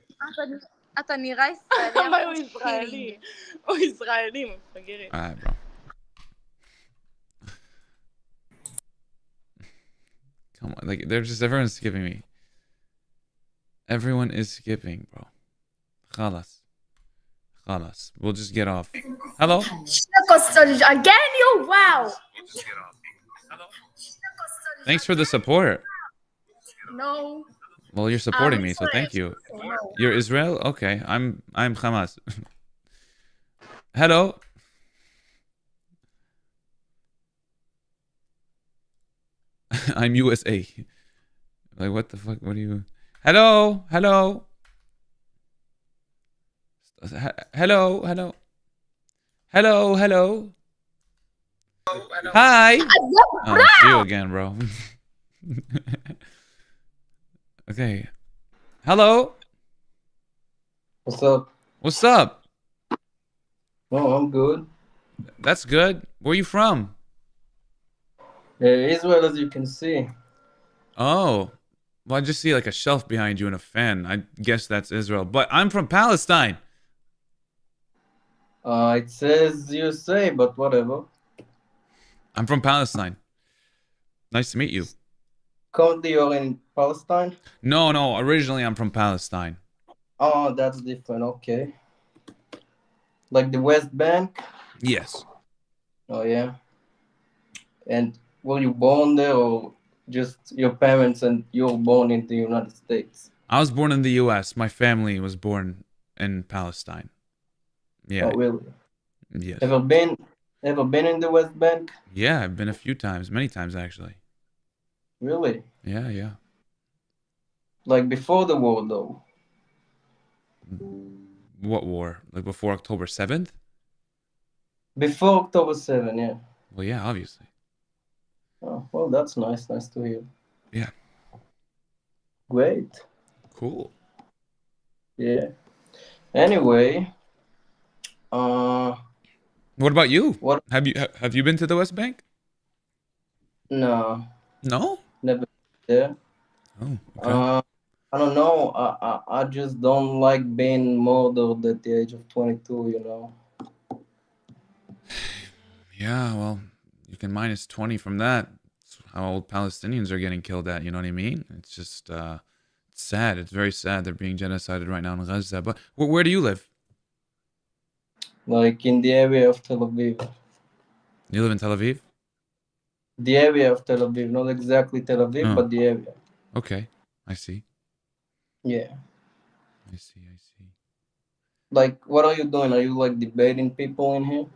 אתה נראה ישראלי.
מה, הוא ישראלי. הוא ישראלי, מפגרת.
Alright, bro. Come on, like everyone's skipping me. Everyone is skipping, bro. Khalas. We'll just get off. Hello?
Again, you wow.
Thanks for the support.
No.
Well, you're supporting me, so thank you. You're Israel? Okay, I'm Hamas. Hello? I'm USA. Like, what the fuck? What are you? Hello? Hello? Hi! Oh, it's you again, bro. Okay. Hello?
What's up? Oh, I'm good.
That's good. Where are you from?
Israel, as you can see.
Oh. Well, I just see like a shelf behind you and a fan. I guess that's Israel. But I'm from Palestine.
It says USA, but whatever.
I'm from Palestine. Nice to meet you.
Currently, you're in Palestine?
No. Originally, I'm from Palestine.
Oh, that's different. Okay. Like the West Bank?
Yes.
Oh, yeah. And were you born there, or just your parents and you were born in the United States?
I was born in the U.S. My family was born in Palestine. Yeah.
Oh, really?
Yes.
Ever been in the West Bank?
Yeah, I've been a few times. Many times, actually.
Really?
Yeah.
Like before the war, though?
What war? Like before October 7th?
Before October 7, yeah.
Well, yeah, obviously.
Oh, well, that's nice. Nice to hear.
Yeah.
Great.
Cool.
Yeah. Anyway,
what about you?
What?
Have you been to the West Bank?
No.
No?
Never there.
Oh, okay.
I don't know. I just don't like being murdered at the age of 22, you know.
Yeah, well, you can minus 20 from that. It's how old Palestinians are getting killed at, you know what I mean? It's just it's sad. It's very sad they're being genocided right now in Gaza. But where do you live?
Like in the area of Tel Aviv.
You live in Tel Aviv?
The area of Tel Aviv, not exactly Tel Aviv, but the area.
Okay, I see.
Yeah.
I see.
Like, what are you doing? Are you like debating people in here?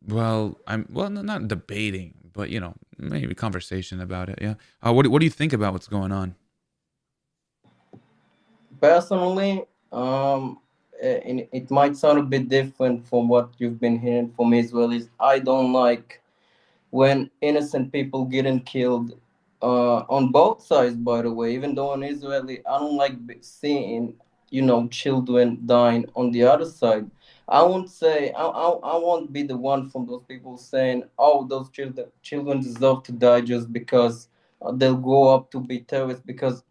Well, not debating, but you know, maybe conversation about it. Yeah. What do you think about what's going on?
Personally, and it might sound a bit different from what you've been hearing from Israelis. I don't like when innocent people getting killed on both sides, by the way. Even though an Israeli, I don't like seeing, children dying on the other side. I won't say, I won't be the one from those people saying, oh, those children deserve to die just because they'll grow up to be terrorists, because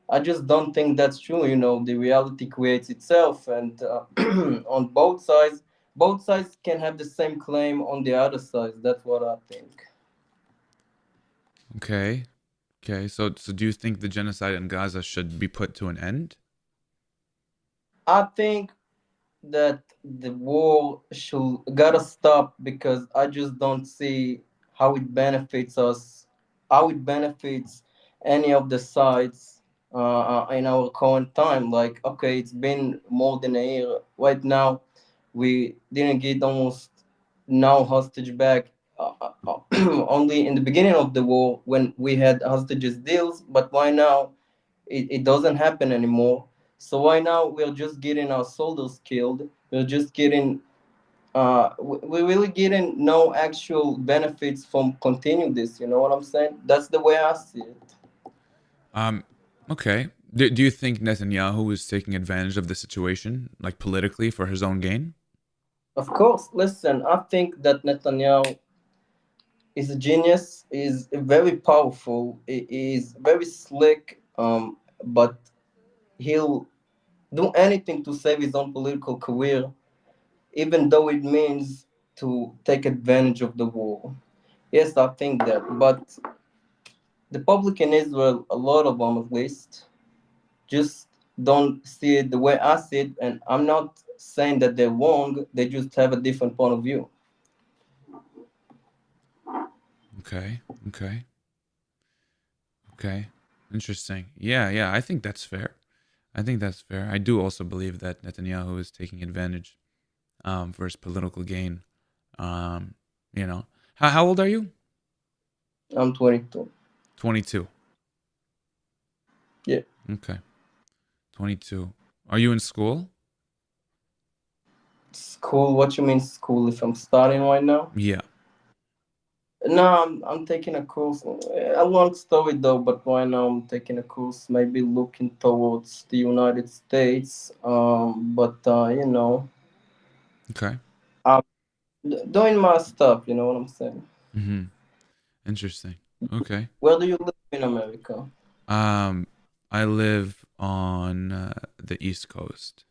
I just don't think that's true. The reality creates itself, and on both sides can have the same claim on the other side. That's what I think.
Okay. Okay. So do you think the genocide in Gaza should be put to an end?
I think that the war should gotta stop, because I just don't see how it benefits us, how it benefits any of the sides in our current time. Like, okay, it's been more than a year. Right now, we didn't get almost no hostage back. Only in the beginning of the war when we had hostages deals, but why now it doesn't happen anymore. So why now we're just getting our soldiers killed? We're just getting we're really getting no actual benefits from continue this. You know what I'm saying? That's the way I see it.
Um. Okay. Do you think Netanyahu is taking advantage of the situation, like politically, for his own gain?
Of course, listen, I think that Netanyahu is a genius, is very powerful, is very slick, but he'll do anything to save his own political career, even though it means to take advantage of the war. Yes, I think that. But the public in Israel, a lot of them at least, just don't see it the way I see it. And I'm not saying that they're wrong, they just have a different point of view.
Okay. Okay. Okay. Interesting. Yeah. Yeah. I think that's fair. I think that's fair. I do also believe that Netanyahu is taking advantage for his political gain. Um, how old are you?
I'm 22.
22.
Yeah.
Okay. 22. Are you in school?
School? What you mean school? If I'm studying right now?
Yeah.
No, I'm taking a course. A long story though, but right now I'm taking a course, maybe looking towards the United States. But
Okay.
I'm doing my stuff. You know what I'm saying?
Mm-hmm. Interesting. Okay.
Where do you live in America?
I live on the East Coast.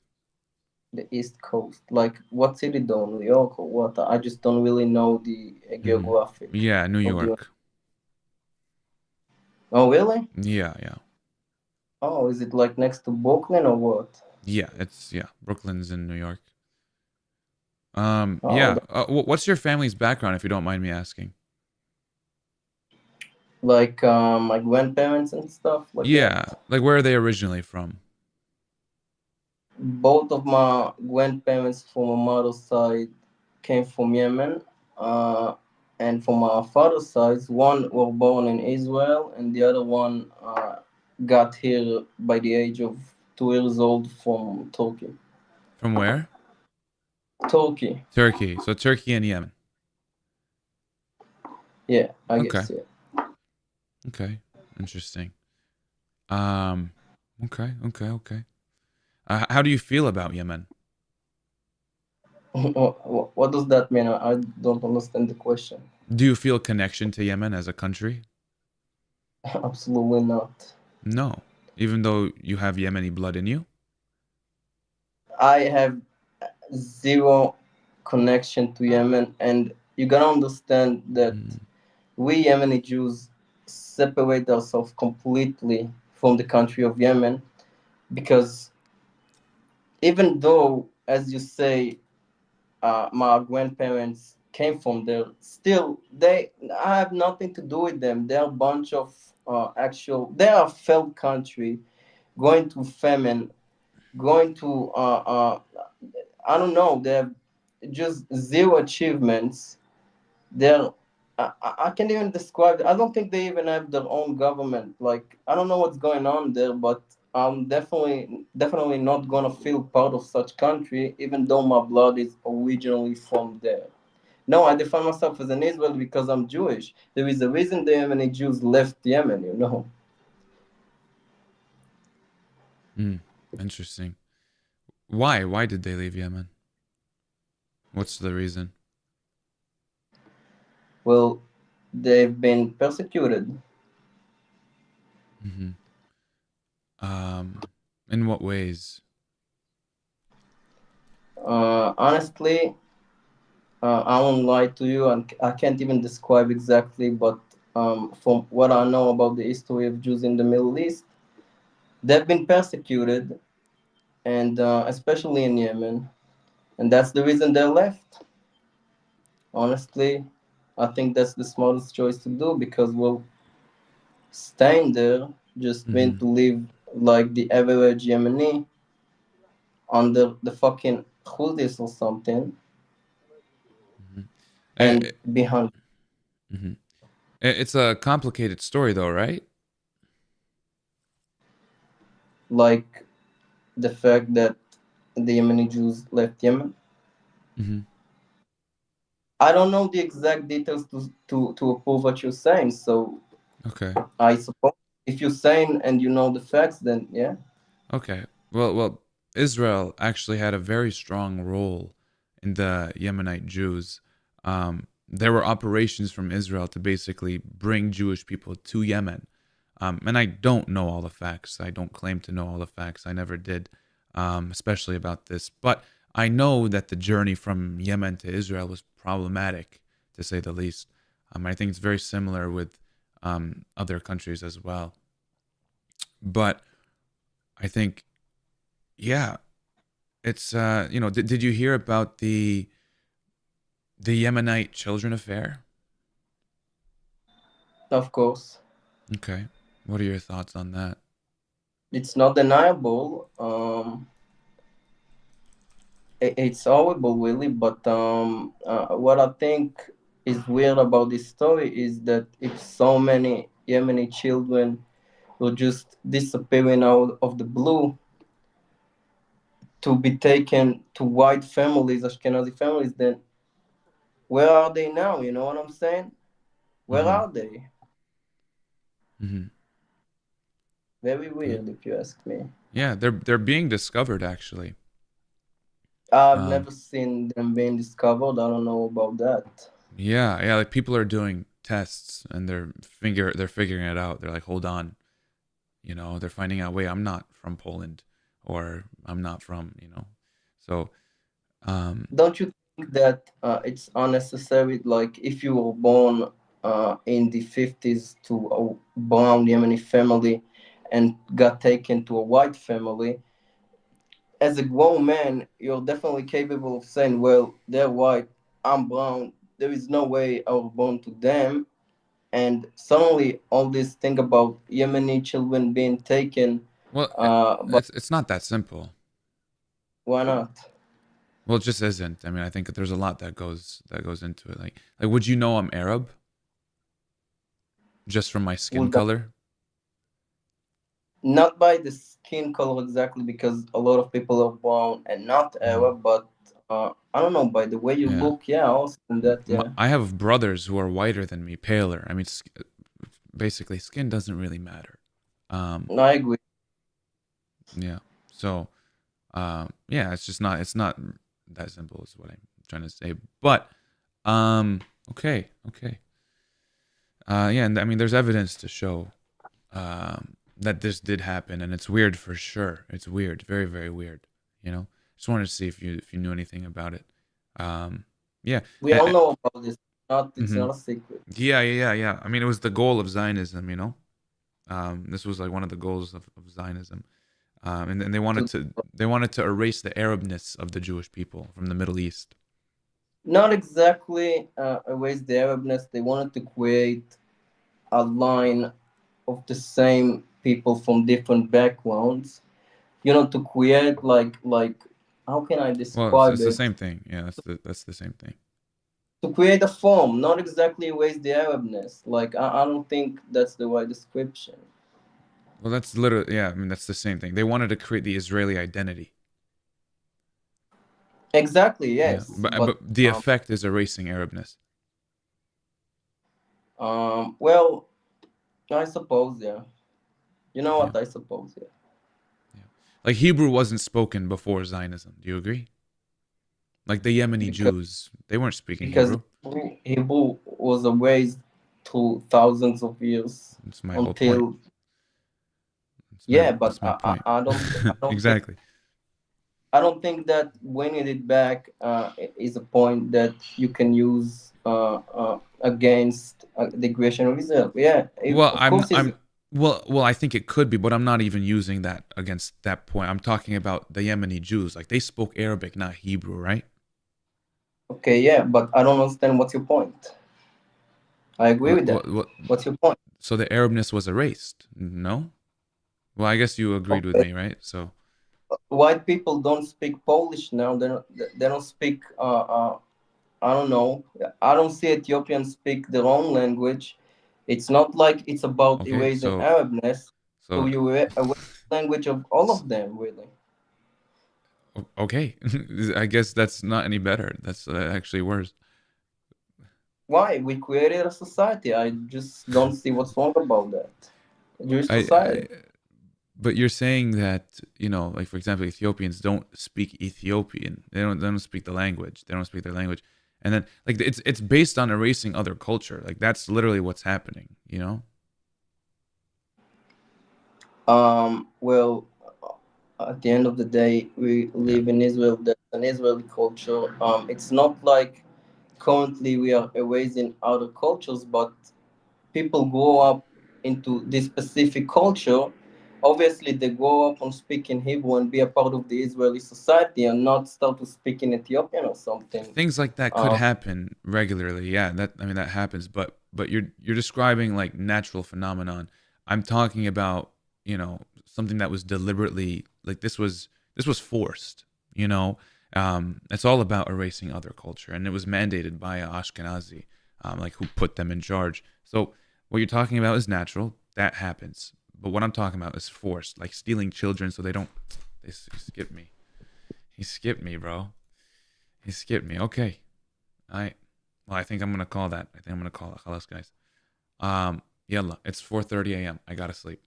The East Coast. Like what city though? New York or what? I just don't really know the geographic.
Yeah, New York.
Oh, really?
Yeah, yeah.
Oh, is it like next to Brooklyn or what?
Yeah, Brooklyn's in New York.
Oh,
Yeah. What's your family's background, if you don't mind me asking?
Like my grandparents and stuff like
Yeah,
that.
like where are they originally from?
Both of my grandparents from my mother's side came from Yemen, and from my father's side, one were born in Israel, and the other one got here by the age of 2 years old from Turkey.
From where?
Turkey.
Turkey. So Turkey and Yemen.
Yeah, I
Okay.
guess. Yeah.
Okay. Interesting. Okay. How do you feel about Yemen?
What does that mean? I don't understand the question.
Do you feel connection to Yemen as a country?
Absolutely not.
No. Even though you have Yemeni blood in you?
I have zero connection to Yemen, and you gotta understand that we Yemeni Jews separate ourselves completely from the country of Yemen, because even though, as you say, my grandparents came from there, still I have nothing to do with them. They're a bunch of they are a failed country, going to famine, going to I don't know, they have just zero achievements. They're I can't even describe it. I don't think they even have their own government. Like, I don't know what's going on there, but I'm definitely not gonna feel part of such country, even though my blood is originally from there. No, I define myself as an Israeli because I'm Jewish. There is a reason the Yemeni Jews left Yemen, you know.
Interesting. Why? Why did they leave Yemen? What's the reason?
Well, they've been persecuted.
In what ways?
Honestly, I won't lie to you, and I can't even describe exactly, but from what I know about the history of Jews in the Middle East, they've been persecuted, and especially in Yemen, and that's the reason they left. Honestly, I think that's the smartest choice to do because, well, staying there just meant to live like the average Yemeni under the fucking Houthis or something, and behind.
It's a complicated story, though, right?
Like the fact that the Yemeni Jews left Yemen. I don't know the exact details to approve what you're saying. So,
okay.
I suppose if you're saying and you know the facts, then yeah.
Okay. Well, Israel actually had a very strong role in the Yemenite Jews. There were operations from Israel to basically bring Jewish people to Yemen. And I don't know all the facts. I don't claim to know all the facts. I never did, especially about this. But I know that the journey from Yemen to Israel was problematic, to say the least. I think it's very similar with other countries as well. But I think, yeah, it's did you hear about the Yemenite children affair?
Of course.
Okay. What are your thoughts on that?
It's not deniable. It's horrible, really. But what I think is weird about this story is that if so many Yemeni children were just disappearing out of the blue to be taken to white families, Ashkenazi families, then where are they now? You know what I'm saying? Where are they? Very weird, if you ask me.
Yeah, they're being discovered actually.
I've never seen them being discovered. I don't know about that.
Yeah, like people are doing tests and they're figuring it out. They're like, hold on, they're finding out. Wait, I'm not from Poland, or I'm not from, So,
don't you think that it's unnecessary? Like, if you were born in the 50s to a brown Yemeni family and got taken to a white family, as a grown man, you're definitely capable of saying, well, they're white, I'm brown. There is no way I was born to them. And suddenly, all this thing about Yemeni children being taken.
Well,
but
it's not that simple.
Why not?
Well, it just isn't. I mean, I think there's a lot that goes into it. Like, would you know I'm Arab? Just from my skin color?
Not by the skin color exactly, because a lot of people are brown and not Arab, but I don't know, by the way you look, also that, yeah.
I have brothers who are whiter than me, paler. I mean, basically, skin doesn't really matter.
No, I agree.
Yeah. So, yeah, it's not that simple is what I'm trying to say. But, okay. Yeah, and I mean, there's evidence to show that this did happen, and it's weird for sure. It's weird, very, very weird. Just wanted to see if you knew anything about it. Yeah.
We all know about this. It's not a secret.
Yeah. I mean, it was the goal of Zionism. This was like one of the goals of Zionism, and they wanted to erase the Arabness of the Jewish people from the Middle East.
Not exactly erase the Arabness. They wanted to create a line of the same people from different backgrounds, to create like how can I describe it?
Well, it's the same thing. Yeah, that's the same thing.
To create a form, not exactly erase the Arabness. Like I don't think that's the right description.
Well, that's literally, yeah, I mean, that's the same thing. They wanted to create the Israeli identity.
Exactly,
Yeah,
yes,
but
but
the effect is erasing Arabness.
well, I suppose, yeah. You know
Yeah.
what? I suppose, yeah.
Like Hebrew wasn't spoken before Zionism. Do you agree? Like the Yemeni Jews, they weren't speaking
Because
Hebrew.
Hebrew was erased through thousands of years
That's my whole
until.
point.
Yeah, but
That's my point.
I don't
Exactly.
I don't think that bringing it back is a point that you can use against the creation of Israel. Yeah,
Well,
of course, is
well, I think it could be, but I'm not even using that against that point. I'm talking about the Yemeni Jews. Like they spoke Arabic, not Hebrew, right?
okay. Yeah, but I don't understand what's your point. I agree with that. What's your point?
So the Arabness was erased. No? Well, I guess you agreed with
Okay.
me, right? So
White people don't speak Polish now. They don't speak. I don't know. I don't see Ethiopians speak their own language. It's not like it's about
okay,
erasing Arabness. So you erase the language of all of them, really.
okay. I guess that's not any better. That's actually worse.
Why? We created a society. I just don't see what's wrong about that. A Jewish society.
But you're saying that, like for example, Ethiopians don't speak Ethiopian. They don't speak the language. They don't speak their language. And then like it's based on erasing other culture. Like that's literally what's happening,
Well, at the end of the day, we live in Israel. There's an Israeli culture. It's not like currently we are erasing other cultures, but people grow up into this specific culture. Obviously, they grow up on speaking Hebrew and be a part of the Israeli society and not start to speak in Ethiopian or something.
Things like that could happen regularly. Yeah, that happens. But you're describing like natural phenomenon. I'm talking about something that was deliberately like this was forced. It's all about erasing other culture, and it was mandated by Ashkenazi, like who put them in charge. So what you're talking about is natural. That happens. But what I'm talking about is forced, like stealing children so they don't. He skipped me. He skipped me, bro. He skipped me. Okay. Well, I think I'm gonna call that. I think I'm gonna call it. Khalas, guys. Yalla. It's 4:30 a.m. I gotta sleep.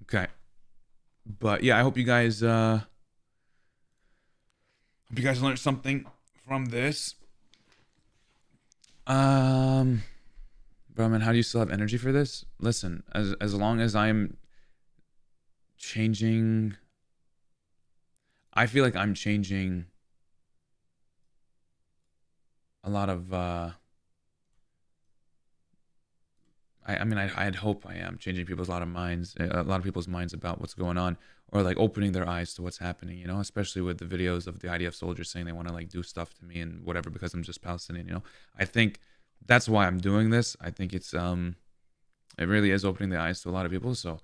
Okay. But yeah, I hope you guys learned something from this. Bro, man, how do you still have energy for this? Listen, as long as I'm changing, I feel like I'm changing a lot of I'd hope I am changing a lot of people's minds about what's going on, or like opening their eyes to what's happening, especially with the videos of the IDF soldiers saying they want to like do stuff to me and whatever because I'm just Palestinian, I think that's why I'm doing this. I think it's it really is opening the eyes to a lot of people. So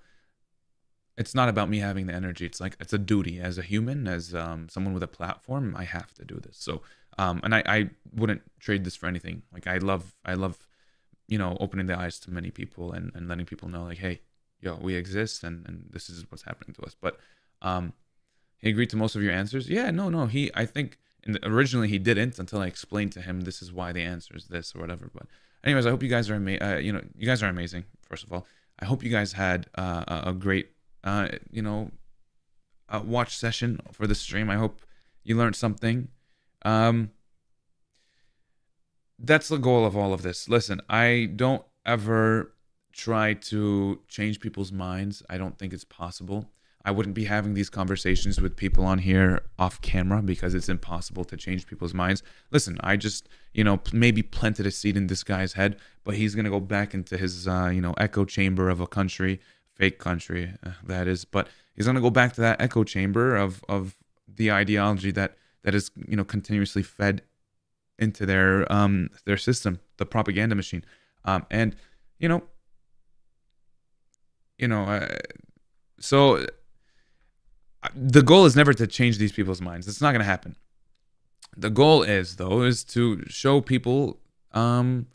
it's not about me having the energy. It's like it's a duty as a human, as someone with a platform. I have to do this. So and I wouldn't trade this for anything. Like I love opening the eyes to many people and letting people know like, hey, we exist and this is what's happening to us. But he agreed to most of your answers. Yeah, no, I think originally he didn't until I explained to him this is why the answer is this or whatever. But anyways, I hope you guys are you guys are amazing. First of all, I hope you guys had a great watch session for the stream. I hope you learned something. That's the goal of all of this. Listen, I don't ever try to change people's minds. I don't think it's possible. I wouldn't be having these conversations with people on here off camera because it's impossible to change people's minds. Listen, I just, maybe planted a seed in this guy's head, but he's going to go back into his, echo chamber of a country, fake country, that is. But he's going to go back to that echo chamber of the ideology that is, continuously fed into their system, the propaganda machine, and so the goal is never to change these people's minds. It's not going to happen. The goal is to show people, the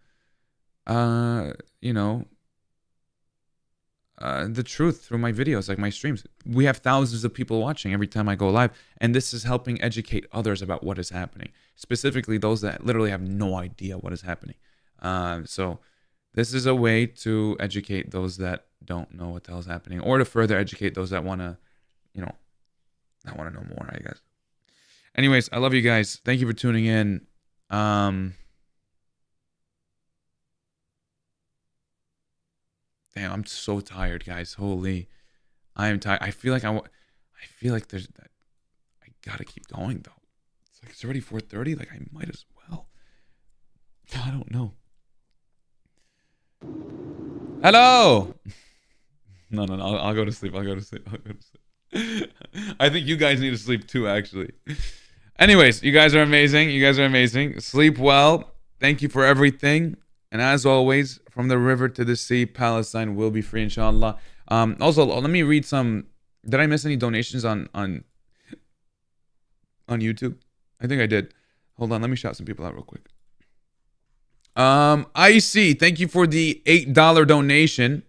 truth through my videos, like my streams. We have thousands of people watching every time I go live, and this is helping educate others about what is happening, specifically those that literally have no idea what is happening. So this is a way to educate those that don't know what the hell is happening, or to further educate those that want to, know more, I guess. Anyways, I love you guys. Thank you for tuning in. Damn, I'm so tired, guys. Holy, I am tired. I feel like I gotta keep going though. It's already 4:30. Like, I might as well. I don't know. Hello. No. I'll go to sleep. I think you guys need to sleep too, actually. Anyways, you guys are amazing. Sleep well. Thank you for everything. And as always, from the river to the sea, Palestine will be free, inshallah. Also, let me read some. Did I miss any donations on YouTube? I think I did. Hold on, let me shout some people out real quick. Icy, thank you for the $8 donation.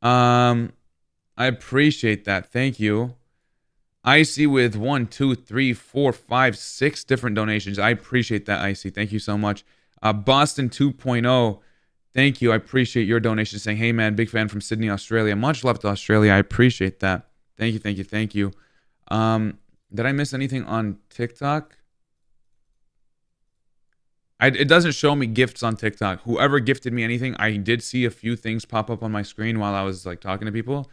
I appreciate that. Thank you. Icy with 1, 2, 3, 4, 5, 6 different donations. I appreciate that, Icy. Thank you so much. Boston 2.0, thank you. I appreciate your donation, saying, hey man, big fan from Sydney, Australia. Much love to Australia. I appreciate that. Thank you. Did I miss anything on TikTok? It doesn't show me gifts on TikTok. Whoever gifted me anything, I did see a few things pop up on my screen while I was like talking to people.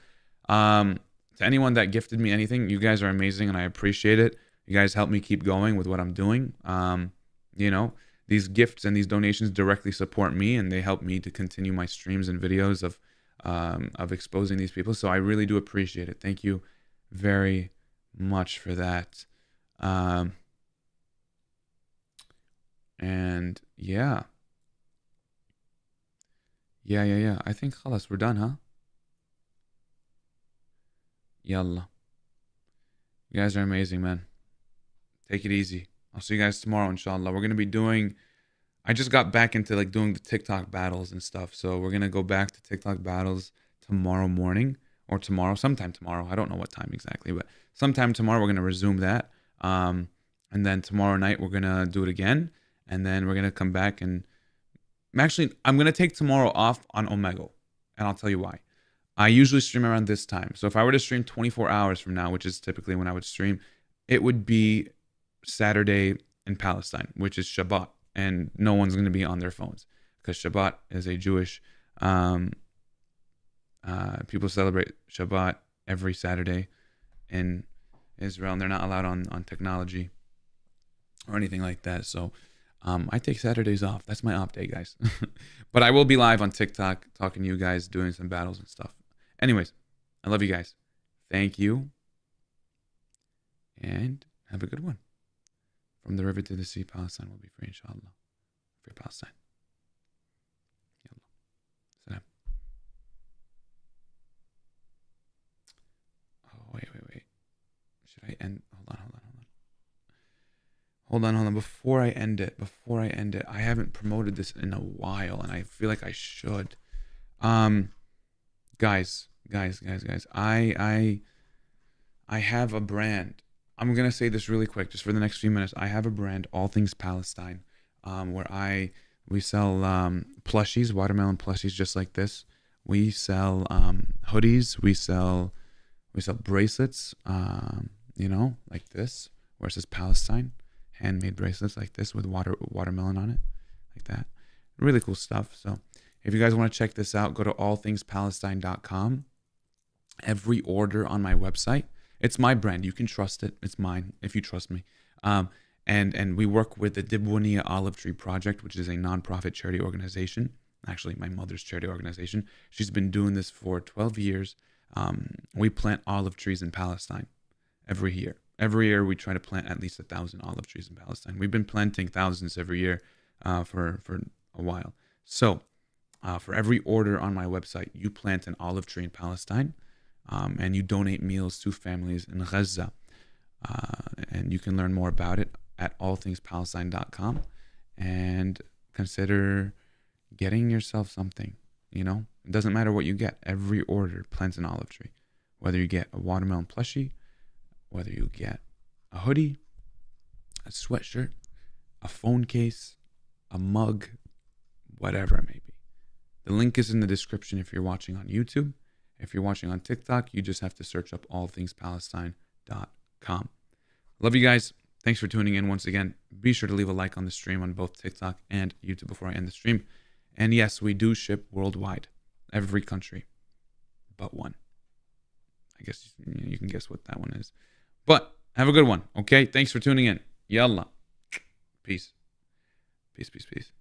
To anyone that gifted me anything, you guys are amazing and I appreciate it. You guys help me keep going with what I'm doing. These gifts and these donations directly support me, and they help me to continue my streams and videos of exposing these people. So I really do appreciate it. Thank you very much for that. And yeah. I think khalas, we're done, huh? Yalla. You guys are amazing, man. Take it easy. I'll see you guys tomorrow, inshallah. We're going to be doing... I just got back into like doing the TikTok battles and stuff. So we're going to go back to TikTok battles tomorrow morning. Or sometime tomorrow. I don't know what time exactly. But sometime tomorrow we're going to resume that. And then tomorrow night we're going to do it again. And then we're going to come back and... I'm going to take tomorrow off on Omegle. And I'll tell you why. I usually stream around this time. So if I were to stream 24 hours from now, which is typically when I would stream, it would be Saturday in Palestine, which is Shabbat, and no one's going to be on their phones because Shabbat is a Jewish, people celebrate Shabbat every Saturday in Israel, and they're not allowed on technology or anything like that. So I take Saturdays off. That's my off day, guys. But I will be live on TikTok talking to you guys, doing some battles and stuff. Anyways, I love you guys. Thank you. And have a good one. From the river to the sea, Palestine will be free, inshallah. Free Palestine. Yalla. Salam. Oh, wait. Should I end? Hold on. Before I end it, I haven't promoted this in a while, and I feel like I should. Guys. I have a brand. I'm going to say this really quick, just for the next few minutes. I have a brand, All Things Palestine, where we sell plushies, watermelon plushies just like this. We sell hoodies. We sell bracelets, like this, where it says Palestine. Handmade bracelets like this with watermelon on it, like that. Really cool stuff. So if you guys want to check this out, go to allthingspalestine.com. Every order on my website, it's my brand. You can trust it. It's mine if you trust me. And we work with the Dibwaniya Olive Tree Project, which is a nonprofit charity organization. Actually, my mother's charity organization. She's been doing this for 12 years. We plant olive trees in Palestine every year. Every year we try to plant at least 1,000 olive trees in Palestine. We've been planting thousands every year for a while. So for every order on my website, you plant an olive tree in Palestine, and you donate meals to families in Gaza. And you can learn more about it at allthingspalestine.com and consider getting yourself something. You know, it doesn't matter what you get. Every order plants an olive tree. Whether you get a watermelon plushie, whether you get a hoodie, a sweatshirt, a phone case, a mug, whatever it may be. The link is in the description if you're watching on YouTube. If you're watching on TikTok, you just have to search up allthingspalestine.com. Love you guys. Thanks for tuning in once again. Be sure to leave a like on the stream on both TikTok and YouTube before I end the stream. And yes, we do ship worldwide. Every country but one. I guess you can guess what that one is. But have a good one, okay? Thanks for tuning in. Yalla. Peace. Peace, peace, peace.